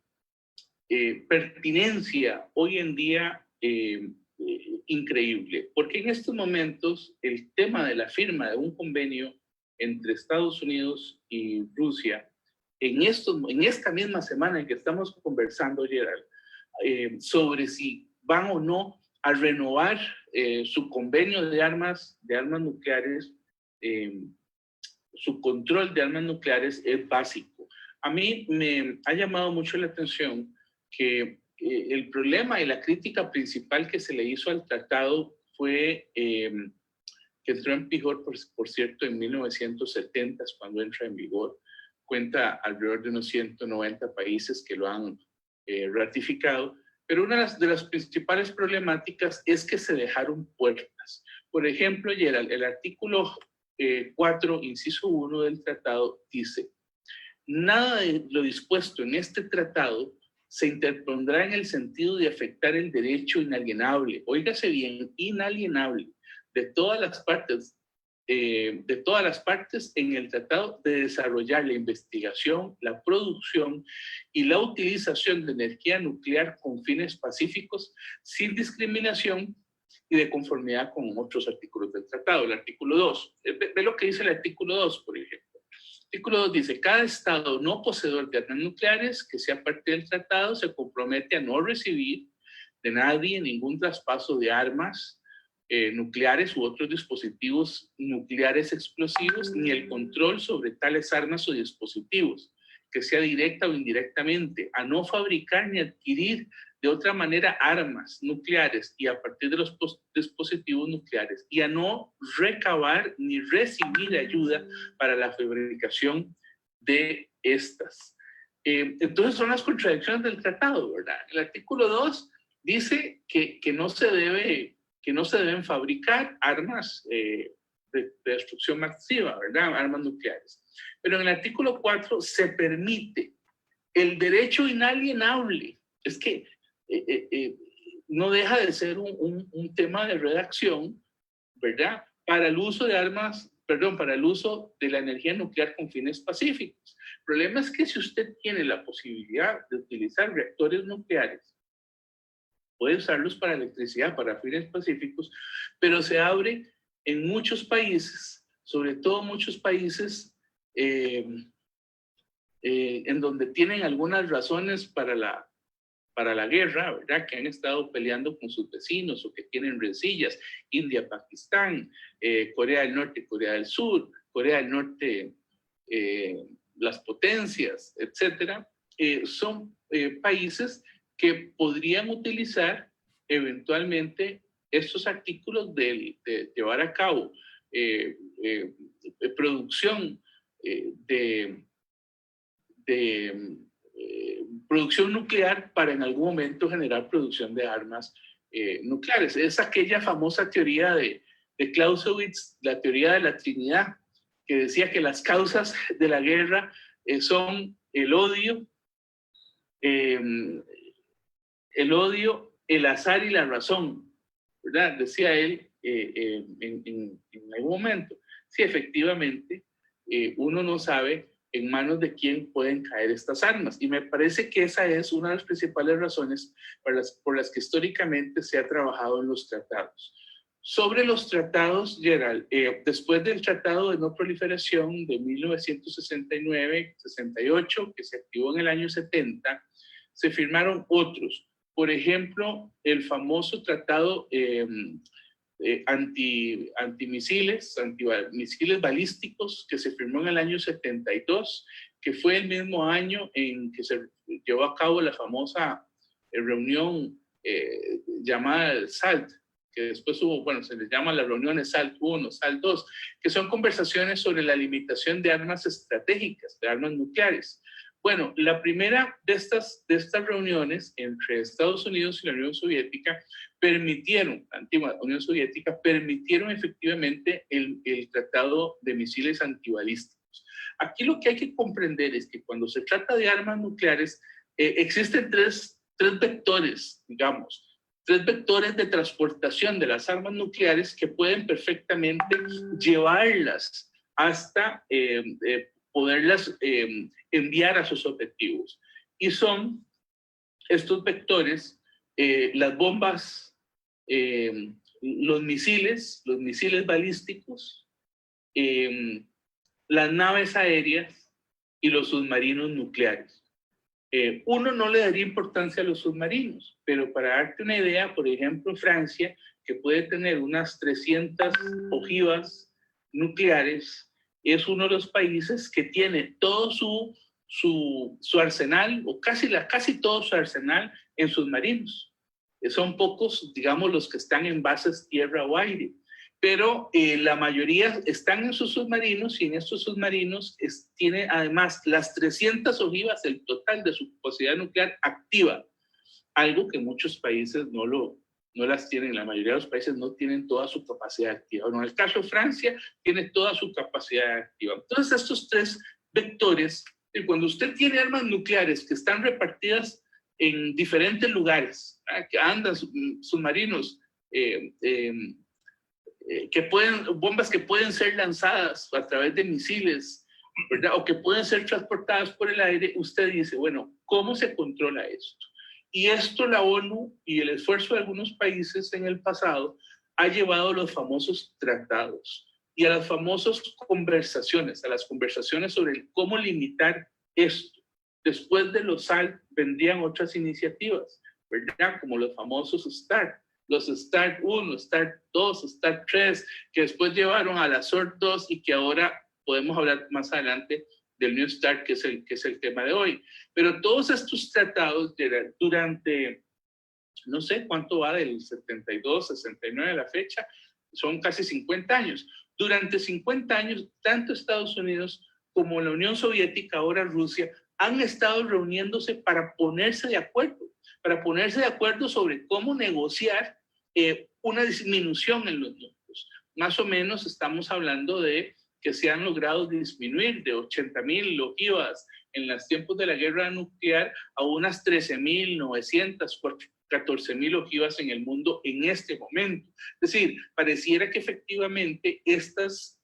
pertinencia hoy en día increíble, porque en estos momentos el tema de la firma de un convenio entre Estados Unidos y Rusia, en esta misma semana en que estamos conversando, Gerald, sobre si van o no a renovar su convenio de armas nucleares, su control de armas nucleares, es básico. A mí me ha llamado mucho la atención que el problema y la crítica principal que se le hizo al tratado fue que entró en vigor, por cierto, en 1970, cuando entra en vigor. Cuenta alrededor de unos 190 países que lo han ratificado, pero una de las principales problemáticas es que se dejaron puertas. Por ejemplo, Gerald, el artículo 4, inciso 1 del tratado dice: nada de lo dispuesto en este tratado se interpondrá en el sentido de afectar el derecho inalienable, óigase bien, inalienable, de todas las partes en el tratado de desarrollar la investigación, la producción y la utilización de energía nuclear con fines pacíficos, sin discriminación y de conformidad con otros artículos del tratado. El artículo 2, ve lo que dice el artículo 2, por ejemplo. El artículo 2 dice: cada Estado no poseedor de armas nucleares que sea parte del tratado se compromete a no recibir de nadie ningún traspaso de armas nucleares u otros dispositivos nucleares explosivos, ni el control sobre tales armas o dispositivos, que sea directa o indirectamente, a no fabricar ni adquirir de otra manera armas nucleares y a partir de los dispositivos nucleares, y a no recabar ni recibir ayuda para la fabricación de estas. Entonces son las contradicciones del tratado, ¿verdad? El artículo 2 dice que no se deben fabricar armas de destrucción masiva, ¿verdad? Armas nucleares. Pero en el artículo 4 se permite el derecho inalienable. Es que no deja de ser un tema de redacción, ¿verdad? Para el uso de para el uso de la energía nuclear con fines pacíficos. El problema es que si usted tiene la posibilidad de utilizar reactores nucleares, puede usarlos para electricidad, para fines pacíficos, pero se abre en muchos países, sobre todo muchos países en donde tienen algunas razones para la guerra, ¿verdad? Que han estado peleando con sus vecinos o que tienen rencillas: India, Pakistán, Corea del Norte, Corea del Sur, Corea del Norte, las potencias, etcétera. Son países que podrían utilizar eventualmente estos artículos de llevar a cabo producción producción nuclear para en algún momento generar producción de armas nucleares. Es aquella famosa teoría de Clausewitz, la teoría de la Trinidad, que decía que las causas de la guerra son el odio, el azar y la razón, ¿verdad? Decía él en algún momento. Sí, efectivamente, uno no sabe en manos de quién pueden caer estas armas. Y me parece que esa es una de las principales razones por las que históricamente se ha trabajado en los tratados. Sobre los tratados, Gerald, después del Tratado de No Proliferación de 1969-68, que se activó en el año 70, se firmaron otros. Por ejemplo, el famoso tratado antimisiles balísticos que se firmó en el año 72, que fue el mismo año en que se llevó a cabo la famosa reunión llamada SALT, que después hubo, bueno, se les llama las reuniones SALT 1, SALT 2, que son conversaciones sobre la limitación de armas estratégicas, de armas nucleares. Bueno, la primera de estas reuniones entre Estados Unidos y la Unión Soviética permitieron, la antigua Unión Soviética, permitieron efectivamente el tratado de misiles antibalísticos. Aquí lo que hay que comprender es que cuando se trata de armas nucleares, existen tres vectores, digamos, tres vectores de transportación de las armas nucleares que pueden perfectamente llevarlas hasta poderlas enviar a sus objetivos. Y son estos vectores, las bombas, los misiles balísticos, las naves aéreas y los submarinos nucleares. Uno no le daría importancia a los submarinos, pero para darte una idea, por ejemplo, Francia, que puede tener unas 300 ojivas nucleares, es uno de los países que tiene todo su arsenal, o casi todo su arsenal en submarinos. Son pocos, digamos, los que están en bases tierra o aire, pero la mayoría están en sus submarinos, y en estos submarinos tiene además las 300 ojivas, el total de su capacidad nuclear activa, algo que muchos países no las tienen. La mayoría de los países no tienen toda su capacidad activa. Bueno, en el caso de Francia, tiene toda su capacidad activa. Entonces, estos tres vectores, cuando usted tiene armas nucleares que están repartidas en diferentes lugares, que andan submarinos, bombas que pueden ser lanzadas a través de misiles, ¿verdad? O que pueden ser transportadas por el aire, usted dice, bueno, ¿cómo se controla esto? Y esto la ONU y el esfuerzo de algunos países en el pasado ha llevado a los famosos tratados y a las famosas conversaciones, sobre cómo limitar esto. Después de los SALT vendrían otras iniciativas, ¿verdad? Como los famosos START, los START 1, START 2, START 3, que después llevaron a la SORT 2 y que ahora podemos hablar más adelante del New START, que es el tema de hoy. Pero todos estos tratados durante, no sé cuánto va, del 72, 69 a la fecha, son casi 50 años. Durante 50 años, tanto Estados Unidos como la Unión Soviética, ahora Rusia, han estado reuniéndose para ponerse de acuerdo sobre cómo negociar una disminución en los números. Más o menos estamos hablando de que se han logrado disminuir de 80,000 ojivas en los tiempos de la guerra nuclear a unas 13,900, 14,000 ojivas en el mundo en este momento. Es decir, pareciera que efectivamente estas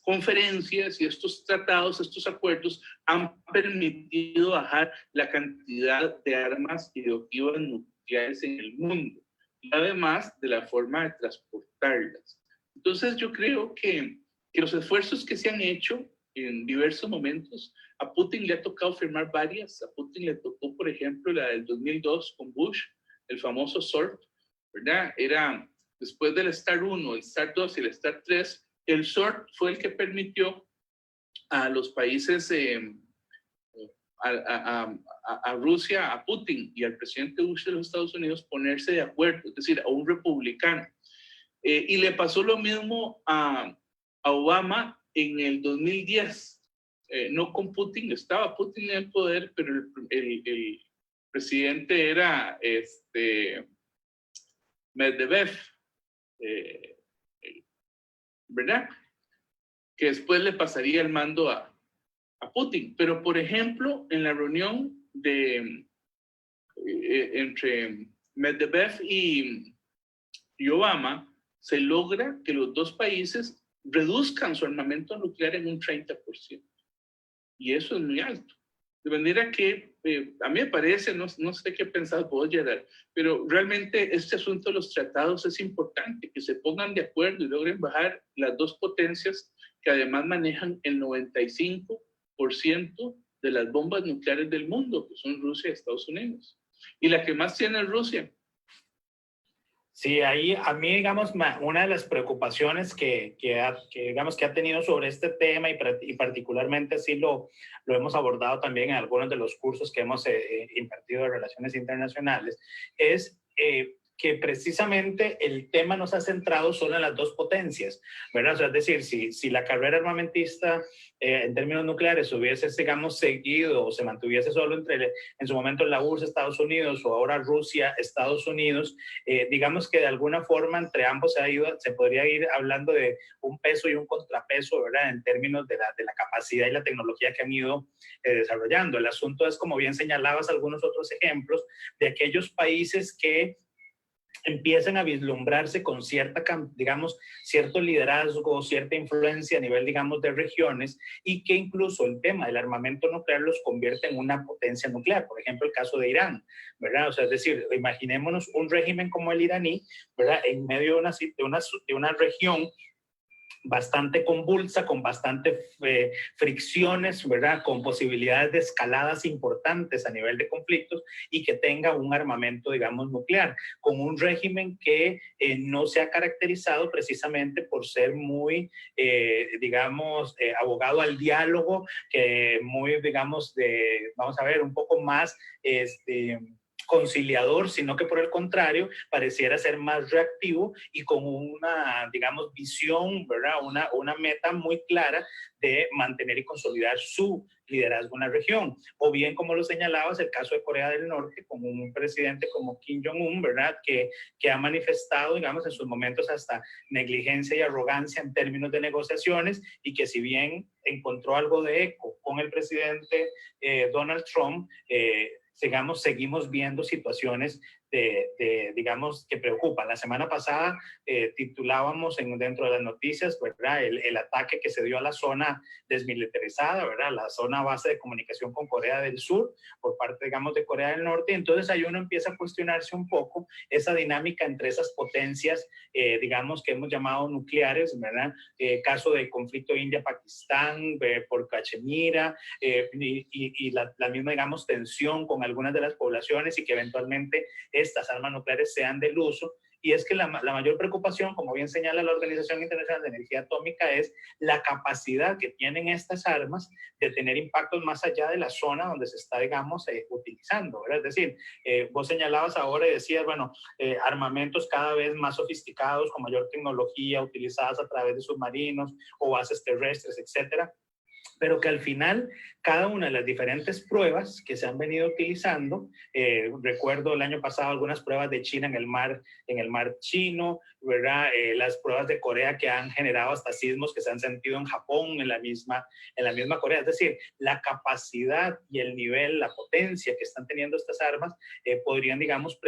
conferencias y estos tratados, estos acuerdos han permitido bajar la cantidad de armas y de ojivas nucleares en el mundo, y además de la forma de transportarlas. Entonces yo creo que los esfuerzos que se han hecho en diversos momentos, a Putin le ha tocado firmar varias. A Putin le tocó, por ejemplo, la del 2002 con Bush, el famoso SORT, ¿verdad? Era después del START 1, el START 2 y el START 3, el SORT fue el que permitió a los países, a Rusia, a Putin y al presidente Bush de los Estados Unidos ponerse de acuerdo, es decir, a un republicano. Y le pasó lo mismo a a Obama en el 2010, no con Putin, estaba Putin en el poder, pero el presidente era Medvedev, ¿verdad? Que después le pasaría el mando a Putin. Pero, por ejemplo, en la reunión entre Medvedev y Obama, se logra que los dos países reduzcan su armamento nuclear en un 30%. Y eso es muy alto. De manera que a mí me parece, no sé qué pensás vos, Gerard, pero realmente este asunto de los tratados es importante, que se pongan de acuerdo y logren bajar las dos potencias que además manejan el 95% de las bombas nucleares del mundo, que son Rusia y Estados Unidos. Y la que más tiene es Rusia. Sí, ahí a mí, digamos, una de las preocupaciones que ha tenido sobre este tema y particularmente así lo hemos abordado también en algunos de los cursos que hemos impartido de relaciones internacionales, es que precisamente el tema no se ha centrado solo en las dos potencias, ¿verdad? O sea, es decir, si la carrera armamentista en términos nucleares hubiese, digamos, seguido o se mantuviese solo en su momento la URSS, Estados Unidos, o ahora Rusia, Estados Unidos, digamos que de alguna forma entre ambos se podría ir hablando de un peso y un contrapeso, ¿verdad? En términos de la capacidad y la tecnología que han ido desarrollando. El asunto es, como bien señalabas, algunos otros ejemplos de aquellos países que empiezan a vislumbrarse con cierto liderazgo, cierta influencia a nivel, digamos, de regiones, y que incluso el tema del armamento nuclear los convierte en una potencia nuclear. Por ejemplo, el caso de Irán, ¿verdad? O sea, es decir, imaginémonos un régimen como el iraní, ¿verdad? En medio de una región bastante convulsa, con bastantes fricciones, ¿verdad? Con posibilidades de escaladas importantes a nivel de conflictos, y que tenga un armamento, digamos, nuclear, con un régimen que no se ha caracterizado precisamente por ser muy, digamos, abogado al diálogo, que muy, digamos, vamos a ver, un poco más, conciliador, sino que por el contrario pareciera ser más reactivo y con una, digamos, visión, ¿verdad? Una meta muy clara de mantener y consolidar su liderazgo en la región. O bien, como lo señalabas, el caso de Corea del Norte, con un presidente como Kim Jong-un, ¿verdad? Que ha manifestado, digamos, en sus momentos hasta negligencia y arrogancia en términos de negociaciones, y que si bien encontró algo de eco con el presidente Donald Trump, digamos, seguimos viendo situaciones digamos, que preocupan. La semana pasada titulábamos dentro de las noticias, ¿verdad? El ataque que se dio a la zona desmilitarizada, ¿verdad? La zona base de comunicación con Corea del Sur por parte, digamos, de Corea del Norte. Entonces ahí uno empieza a cuestionarse un poco esa dinámica entre esas potencias, digamos, que hemos llamado nucleares, ¿verdad? Caso del conflicto India-Pakistán por Cachemira, y la misma, digamos, tensión con algunas de las poblaciones, y que eventualmente estas armas nucleares sean del uso. Y es que la mayor preocupación, como bien señala la Organización Internacional de Energía Atómica, es la capacidad que tienen estas armas de tener impactos más allá de la zona donde se está, digamos, utilizando, ¿verdad? Es decir, vos señalabas ahora y decías, bueno, armamentos cada vez más sofisticados, con mayor tecnología, utilizadas a través de submarinos o bases terrestres, etcétera, pero que al final cada una de las diferentes pruebas que se han venido utilizando, recuerdo el año pasado algunas pruebas de China en el mar chino, ¿verdad? Las pruebas de Corea que han generado hasta sismos que se han sentido en Japón, en la misma Corea. Es decir, la capacidad y el nivel, la potencia que están teniendo estas armas podrían, digamos,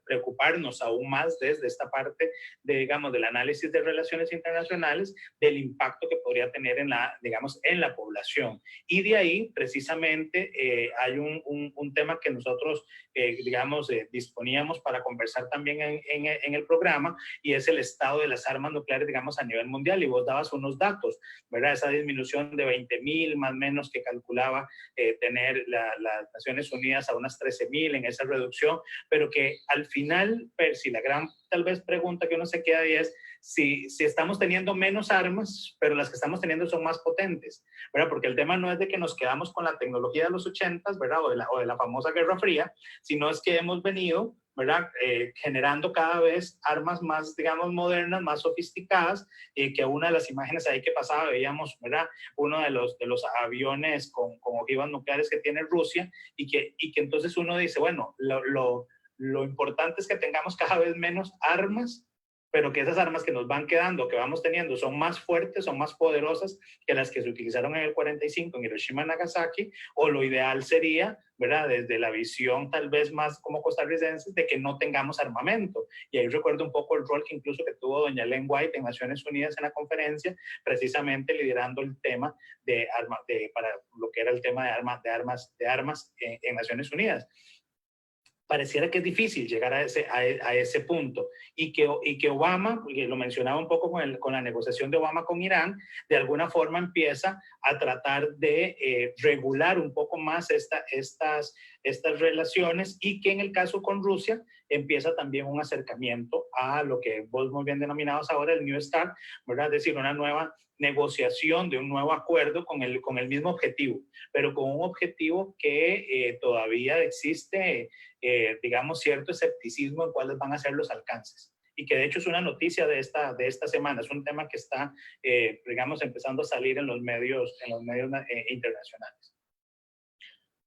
preocuparnos aún más desde esta parte digamos, del análisis de relaciones internacionales, del impacto que podría tener en la población. Y de ahí, precisamente, hay un tema que nosotros, digamos, disponíamos para conversar también en el programa, y es el estado de las armas nucleares, digamos, a nivel mundial. Y vos dabas unos datos, ¿verdad? Esa disminución de 20,000 más o menos que calculaba tener las Naciones Unidas, a unas 13,000 en esa reducción, pero que al final, Percy, la gran tal vez pregunta que uno se queda ahí es si estamos teniendo menos armas, pero las que estamos teniendo son más potentes, ¿verdad? Porque el tema no es de que nos quedamos con la tecnología de los 80s, ¿verdad? O de la famosa Guerra Fría, sino es que hemos venido ¿verdad? Generando cada vez armas más, digamos, modernas, más sofisticadas, que una de las imágenes ahí que pasaba veíamos, ¿verdad? Uno de los aviones con ojivas nucleares que tiene Rusia, y que entonces uno dice, bueno, lo importante es que tengamos cada vez menos armas, pero que esas armas que nos van quedando, que vamos teniendo, son más fuertes, son más poderosas que las que se utilizaron en el 45 en Hiroshima y Nagasaki, o lo ideal sería, ¿verdad?, desde la visión tal vez más como costarricenses, de que no tengamos armamento. Y ahí recuerdo un poco el rol que incluso que tuvo doña Ellen White en Naciones Unidas en la conferencia, precisamente liderando el tema para lo que era el tema de armas en Naciones Unidas. Pareciera que es difícil llegar a ese punto, y que Obama, porque lo mencionaba un poco con la negociación de Obama con Irán, de alguna forma empieza a tratar de regular un poco más estas relaciones, y que en el caso con Rusia empieza también un acercamiento a lo que vos muy bien denominados ahora el New START, ¿verdad? Es decir, una nueva negociación de un nuevo acuerdo con el mismo objetivo, pero con un objetivo que todavía existe, digamos, cierto escepticismo en cuáles van a ser los alcances. Y que de hecho es una noticia de esta semana, es un tema que está, digamos, empezando a salir en los medios internacionales.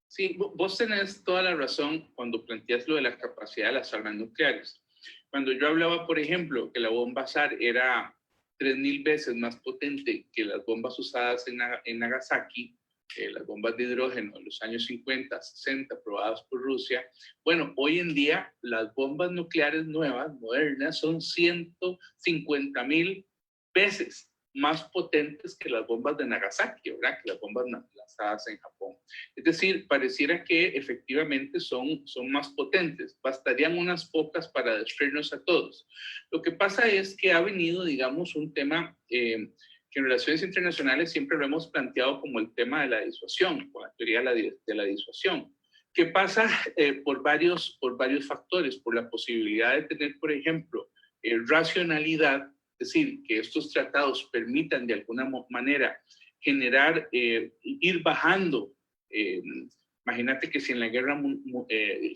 Sí, vos tenés toda la razón cuando planteas lo de la capacidad de las armas nucleares. Cuando yo hablaba, por ejemplo, que la bomba SAR era 3.000 veces más potente que las bombas usadas en Nagasaki, las bombas de hidrógeno en los años 50, 60, probadas por Rusia. Bueno, hoy en día las bombas nucleares nuevas, modernas, son 150.000 veces más potentes que las bombas de Nagasaki, ¿verdad? Que las bombas lanzadas en Japón. Es decir, pareciera que efectivamente son más potentes. Bastarían unas pocas para destruirnos a todos. Lo que pasa es que ha venido, digamos, un tema que en relaciones internacionales siempre lo hemos planteado como el tema de la disuasión, con la teoría de la disuasión. ¿Qué pasa? Por varios factores, por la posibilidad de tener, por ejemplo, racionalidad, es decir, que estos tratados permitan de alguna manera generar, ir bajando. Imagínate que si en la Guerra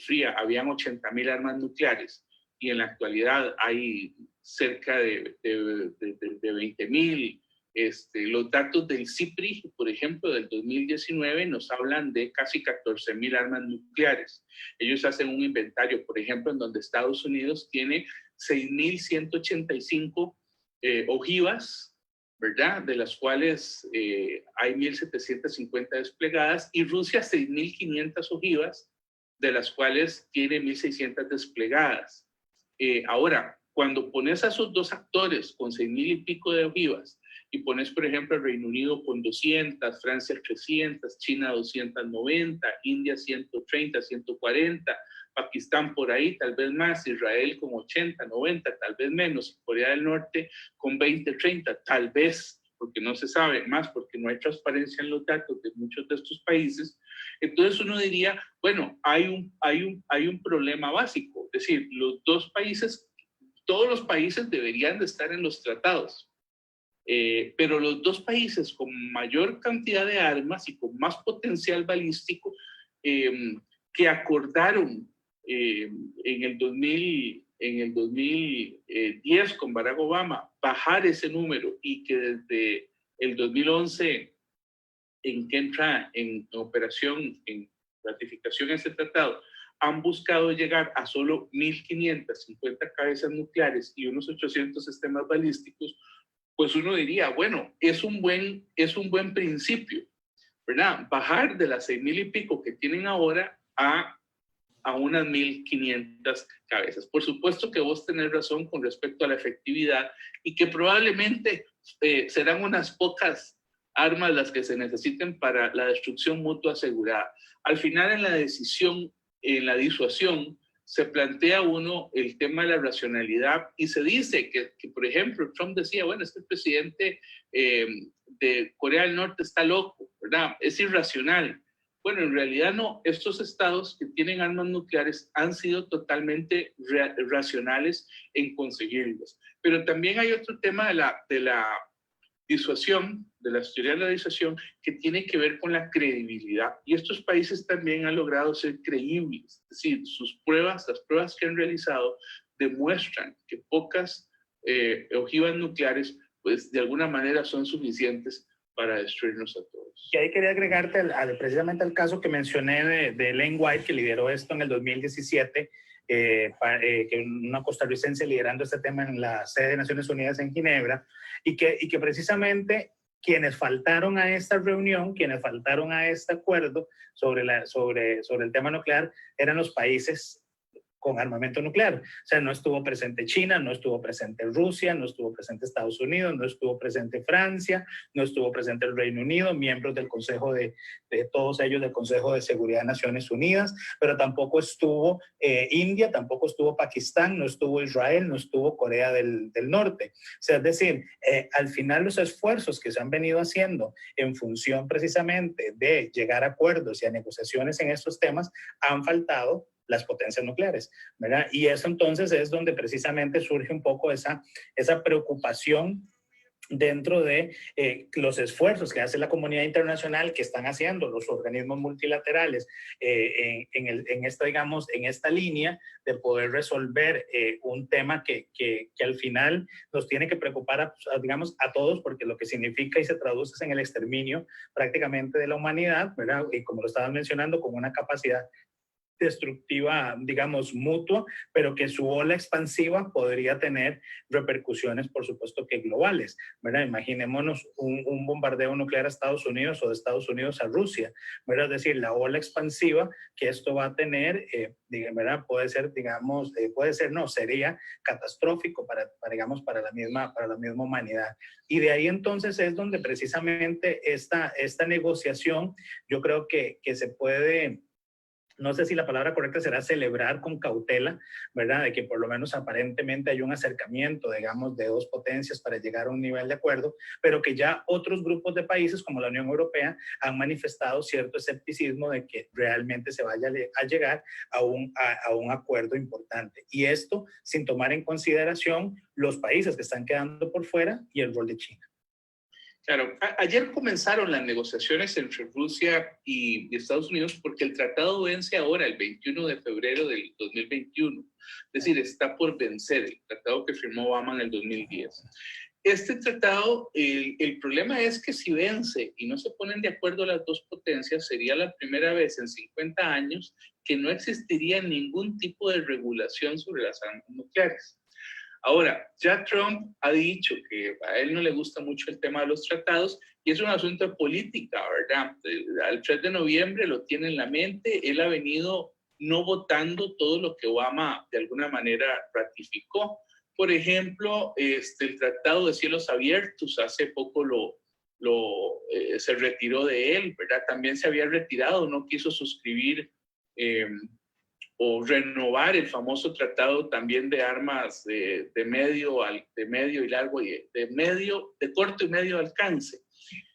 Fría habían 80.000 armas nucleares y en la actualidad hay cerca de 20.000. Los datos del CIPRI, por ejemplo, del 2019 nos hablan de casi 14.000 armas nucleares. Ellos hacen un inventario, por ejemplo, en donde Estados Unidos tiene 6.185 ojivas, ¿verdad? De las cuales hay 1.750 desplegadas, y Rusia 6.500 ojivas, de las cuales tiene 1.600 desplegadas. Ahora, cuando pones a esos dos actores con 6.000 y pico de ojivas, y pones, por ejemplo, el Reino Unido con 200, Francia 300, China 290, India 130, 140, Pakistán por ahí, tal vez más, Israel con 80, 90, tal vez menos, Corea del Norte con 20, 30, tal vez, porque no se sabe más, porque no hay transparencia en los datos de muchos de estos países. Entonces uno diría, bueno, hay un problema básico, es decir, los dos países, todos los países deberían de estar en los tratados. Pero los dos países con mayor cantidad de armas y con más potencial balístico que acordaron en el 2010 con Barack Obama bajar ese número, y que desde el 2011 en que entra en operación, en ratificación ese tratado, han buscado llegar a solo 1.550 cabezas nucleares y unos 800 sistemas balísticos, pues uno diría, bueno, es un buen principio, ¿verdad? Bajar de las 6.000 y pico que tienen ahora a unas 1.500 cabezas. Por supuesto que vos tenés razón con respecto a la efectividad, y que probablemente serán unas pocas armas las que se necesiten para la destrucción mutua asegurada. Al final, en la disuasión, se plantea uno el tema de la racionalidad, y se dice que por ejemplo, Trump decía, bueno, es que el presidente de Corea del Norte está loco, ¿verdad? Es irracional. Bueno, en realidad no. Estos estados que tienen armas nucleares han sido totalmente racionales en conseguirlos. Pero también hay otro tema de la disuasión, de la teoría de la disuasión, que tiene que ver con la credibilidad. Y estos países también han logrado ser creíbles. Es decir, sus pruebas, las pruebas que han realizado, demuestran que pocas ojivas nucleares, pues de alguna manera son suficientes para destruirnos a todos. Y ahí quería agregarte precisamente al caso que mencioné de Ellen White, que lideró esto en el 2017, que una costarricense liderando este tema en la sede de Naciones Unidas en Ginebra, y que precisamente quienes faltaron a esta reunión, quienes faltaron a este acuerdo sobre el tema nuclear, eran los países con armamento nuclear. O sea, no estuvo presente China, no estuvo presente Rusia, no estuvo presente Estados Unidos, no estuvo presente Francia, no estuvo presente el Reino Unido, miembros del Consejo de todos ellos del Consejo de Seguridad de Naciones Unidas, pero tampoco estuvo India, tampoco estuvo Pakistán, no estuvo Israel, no estuvo Corea del Norte. O sea, es decir, al final los esfuerzos que se han venido haciendo en función precisamente de llegar a acuerdos y a negociaciones en estos temas han faltado las potencias nucleares, ¿verdad? Y eso entonces es donde precisamente surge un poco esa preocupación dentro de los esfuerzos que hace la comunidad internacional, que están haciendo los organismos multilaterales en esta, digamos, en esta línea de poder resolver un tema que al final nos tiene que preocupar, digamos, a todos, porque lo que significa y se traduce en el exterminio prácticamente de la humanidad, ¿verdad? Y como lo estaban mencionando, con una capacidad destructiva, digamos, mutua, pero que su ola expansiva podría tener repercusiones, por supuesto, que globales, ¿verdad? Imaginémonos un bombardeo nuclear a Estados Unidos o de Estados Unidos a Rusia, ¿verdad? Es decir, la ola expansiva que esto va a tener, ¿verdad? Puede ser, digamos, no, sería catastrófico digamos, para la misma humanidad. Y de ahí entonces es donde precisamente esta negociación, yo creo que se puede, no sé si la palabra correcta será celebrar con cautela, ¿verdad? De que por lo menos aparentemente hay un acercamiento, digamos, de dos potencias para llegar a un nivel de acuerdo, pero que ya otros grupos de países como la Unión Europea han manifestado cierto escepticismo de que realmente se vaya a llegar a un acuerdo importante. Y esto sin tomar en consideración los países que están quedando por fuera y el rol de China. Claro, ayer comenzaron las negociaciones entre Rusia y Estados Unidos porque el tratado vence ahora el 21 de febrero del 2021. Es decir, está por vencer el tratado que firmó Obama en el 2010. Este tratado, el problema es que si vence y no se ponen de acuerdo las dos potencias, sería la primera vez en 50 años que no existiría ningún tipo de regulación sobre las armas nucleares. Ahora, ya Trump ha dicho que a él no le gusta mucho el tema de los tratados y es un asunto de política, ¿verdad? Al 3 de noviembre lo tiene en la mente, él ha venido no votando todo lo que Obama de alguna manera ratificó. Por ejemplo, el Tratado de Cielos Abiertos hace poco se retiró de él, ¿verdad? También se había retirado, no quiso suscribir o renovar el famoso tratado también de armas de medio y largo, de corto y medio alcance.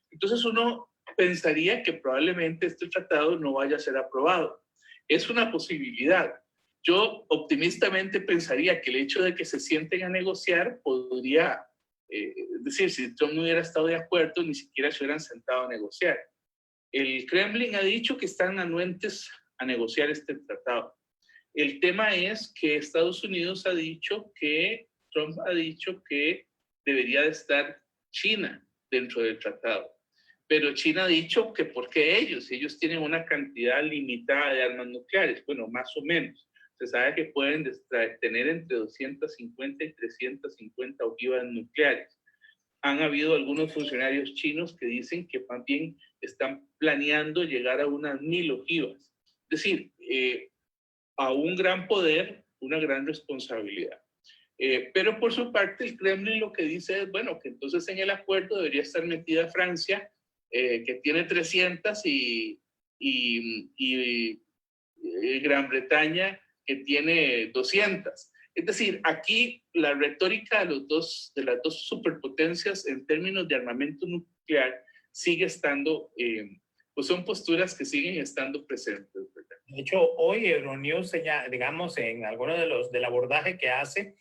Entonces uno pensaría que probablemente este tratado no vaya a ser aprobado. Es una posibilidad. Yo optimistamente pensaría que el hecho de que se sienten a negociar podría, decir, si Trump no hubiera estado de acuerdo, ni siquiera se hubieran sentado a negociar. El Kremlin ha dicho que están anuentes a negociar este tratado. El tema es que Estados Unidos ha dicho que, Trump ha dicho que debería de estar China dentro del tratado. Pero China ha dicho que ¿por qué ellos tienen una cantidad limitada de armas nucleares, bueno, más o menos. Se sabe que pueden tener entre 250 y 350 ojivas nucleares. Han habido algunos funcionarios chinos que dicen que también están planeando llegar a unas 1000 ojivas. Es decir, a un gran poder, una gran responsabilidad. Pero por su parte el Kremlin lo que dice es, bueno, que entonces en el acuerdo debería estar metida Francia, que tiene 300, y Gran Bretaña, que tiene 200. Es decir, aquí la retórica de las dos superpotencias en términos de armamento nuclear sigue estando, pues son posturas que siguen estando presentes, ¿verdad? De hecho, hoy Euronews, digamos, en alguno del abordaje que hace,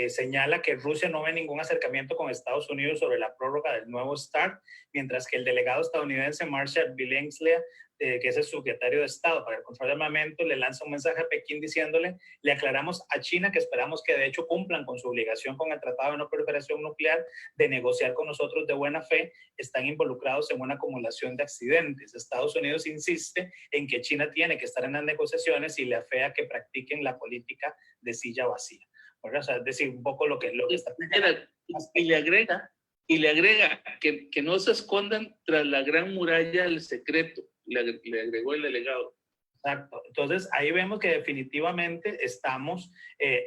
señala que Rusia no ve ningún acercamiento con Estados Unidos sobre la prórroga del nuevo START, mientras que el delegado estadounidense Marshall Billingsley, que es el secretario de Estado para el control de armamento, le lanza un mensaje a Pekín diciéndole: le aclaramos a China que esperamos que de hecho cumplan con su obligación con el Tratado de No Proliferación Nuclear de negociar con nosotros de buena fe, están involucrados en una acumulación de accidentes. Estados Unidos insiste en que China tiene que estar en las negociaciones y le afea que practiquen la política de silla vacía. O sea, es decir, un poco lo que está... Y le agrega que no se escondan tras la gran muralla del secreto, le agregó el delegado. Exacto. Entonces, ahí vemos que definitivamente estamos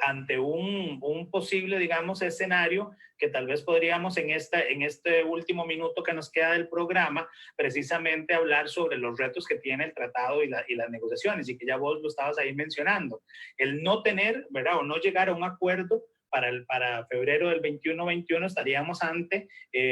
ante un posible, digamos, escenario que tal vez podríamos en este último minuto que nos queda del programa, precisamente hablar sobre los retos que tiene el tratado y las negociaciones, y que ya vos lo estabas ahí mencionando. El no tener, ¿verdad? O no llegar a un acuerdo para febrero del 21 estaríamos ante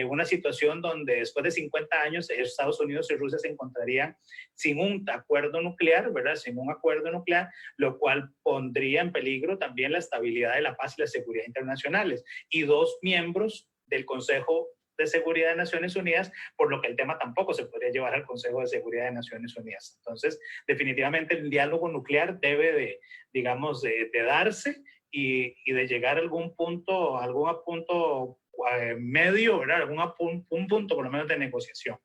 una situación donde después de 50 años Estados Unidos y Rusia se encontrarían sin un acuerdo nuclear, ¿verdad? Sin un acuerdo nuclear, lo cual pondría en peligro también la estabilidad de la paz y la seguridad internacionales. Y dos miembros del Consejo de Seguridad de Naciones Unidas, por lo que el tema tampoco se podría llevar al Consejo de Seguridad de Naciones Unidas. Entonces, definitivamente el diálogo nuclear debe de, digamos, de darse y de llegar a algún punto medio, ¿verdad? Un punto por lo menos de negociación.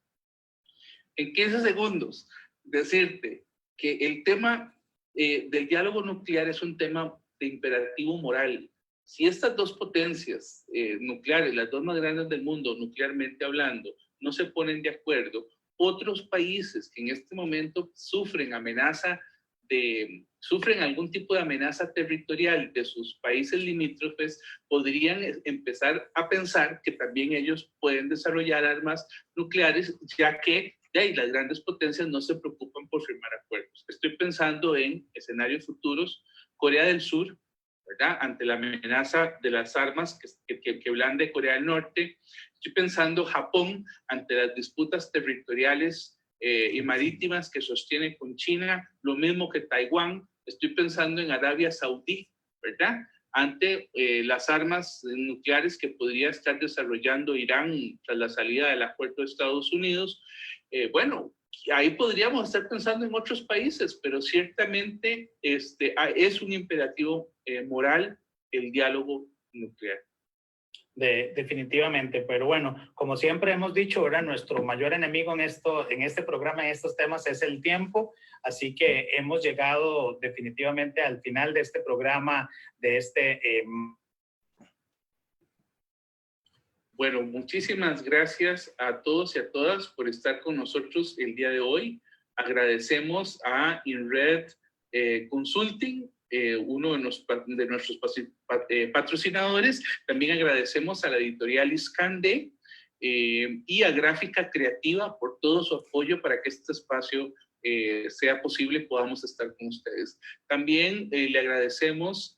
En 15 segundos, decirte que el tema del diálogo nuclear es un tema de imperativo moral. Si estas dos potencias nucleares, las dos más grandes del mundo, nuclearmente hablando, no se ponen de acuerdo, otros países que en este momento sufren algún tipo de amenaza territorial de sus países limítrofes, podrían empezar a pensar que también ellos pueden desarrollar armas nucleares, ya que las grandes potencias no se preocupan por firmar acuerdos. Estoy pensando en escenarios futuros, Corea del Sur, ¿verdad? Ante la amenaza de las armas que blande Corea del Norte. Estoy pensando Japón ante las disputas territoriales y marítimas que sostiene con China, lo mismo que Taiwán. Estoy pensando en Arabia Saudí, ¿verdad? Ante las armas nucleares que podría estar desarrollando Irán tras la salida del acuerdo de Estados Unidos. Bueno, ahí podríamos estar pensando en otros países, pero ciertamente es un imperativo moral el diálogo nuclear. Definitivamente, pero bueno, como siempre hemos dicho, ahora nuestro mayor enemigo en este programa, en estos temas, es el tiempo, así que hemos llegado definitivamente al final de este programa, Bueno, muchísimas gracias a todos y a todas por estar con nosotros el día de hoy. Agradecemos a INRED Consulting, uno de nuestros patrocinadores. También agradecemos a la editorial Iskandé y a Gráfica Creativa por todo su apoyo para que este espacio sea posible y podamos estar con ustedes. También le agradecemos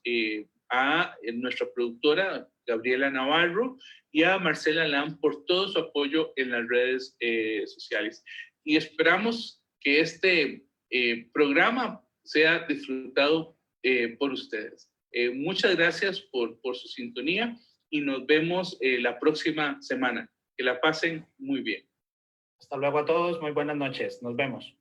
a nuestra productora Gabriela Navarro y a Marcela Lam por todo su apoyo en las redes sociales. Y esperamos que este programa sea disfrutado por ustedes. Muchas gracias por su sintonía y nos vemos la próxima semana. Que la pasen muy bien. Hasta luego a todos, muy buenas noches, nos vemos.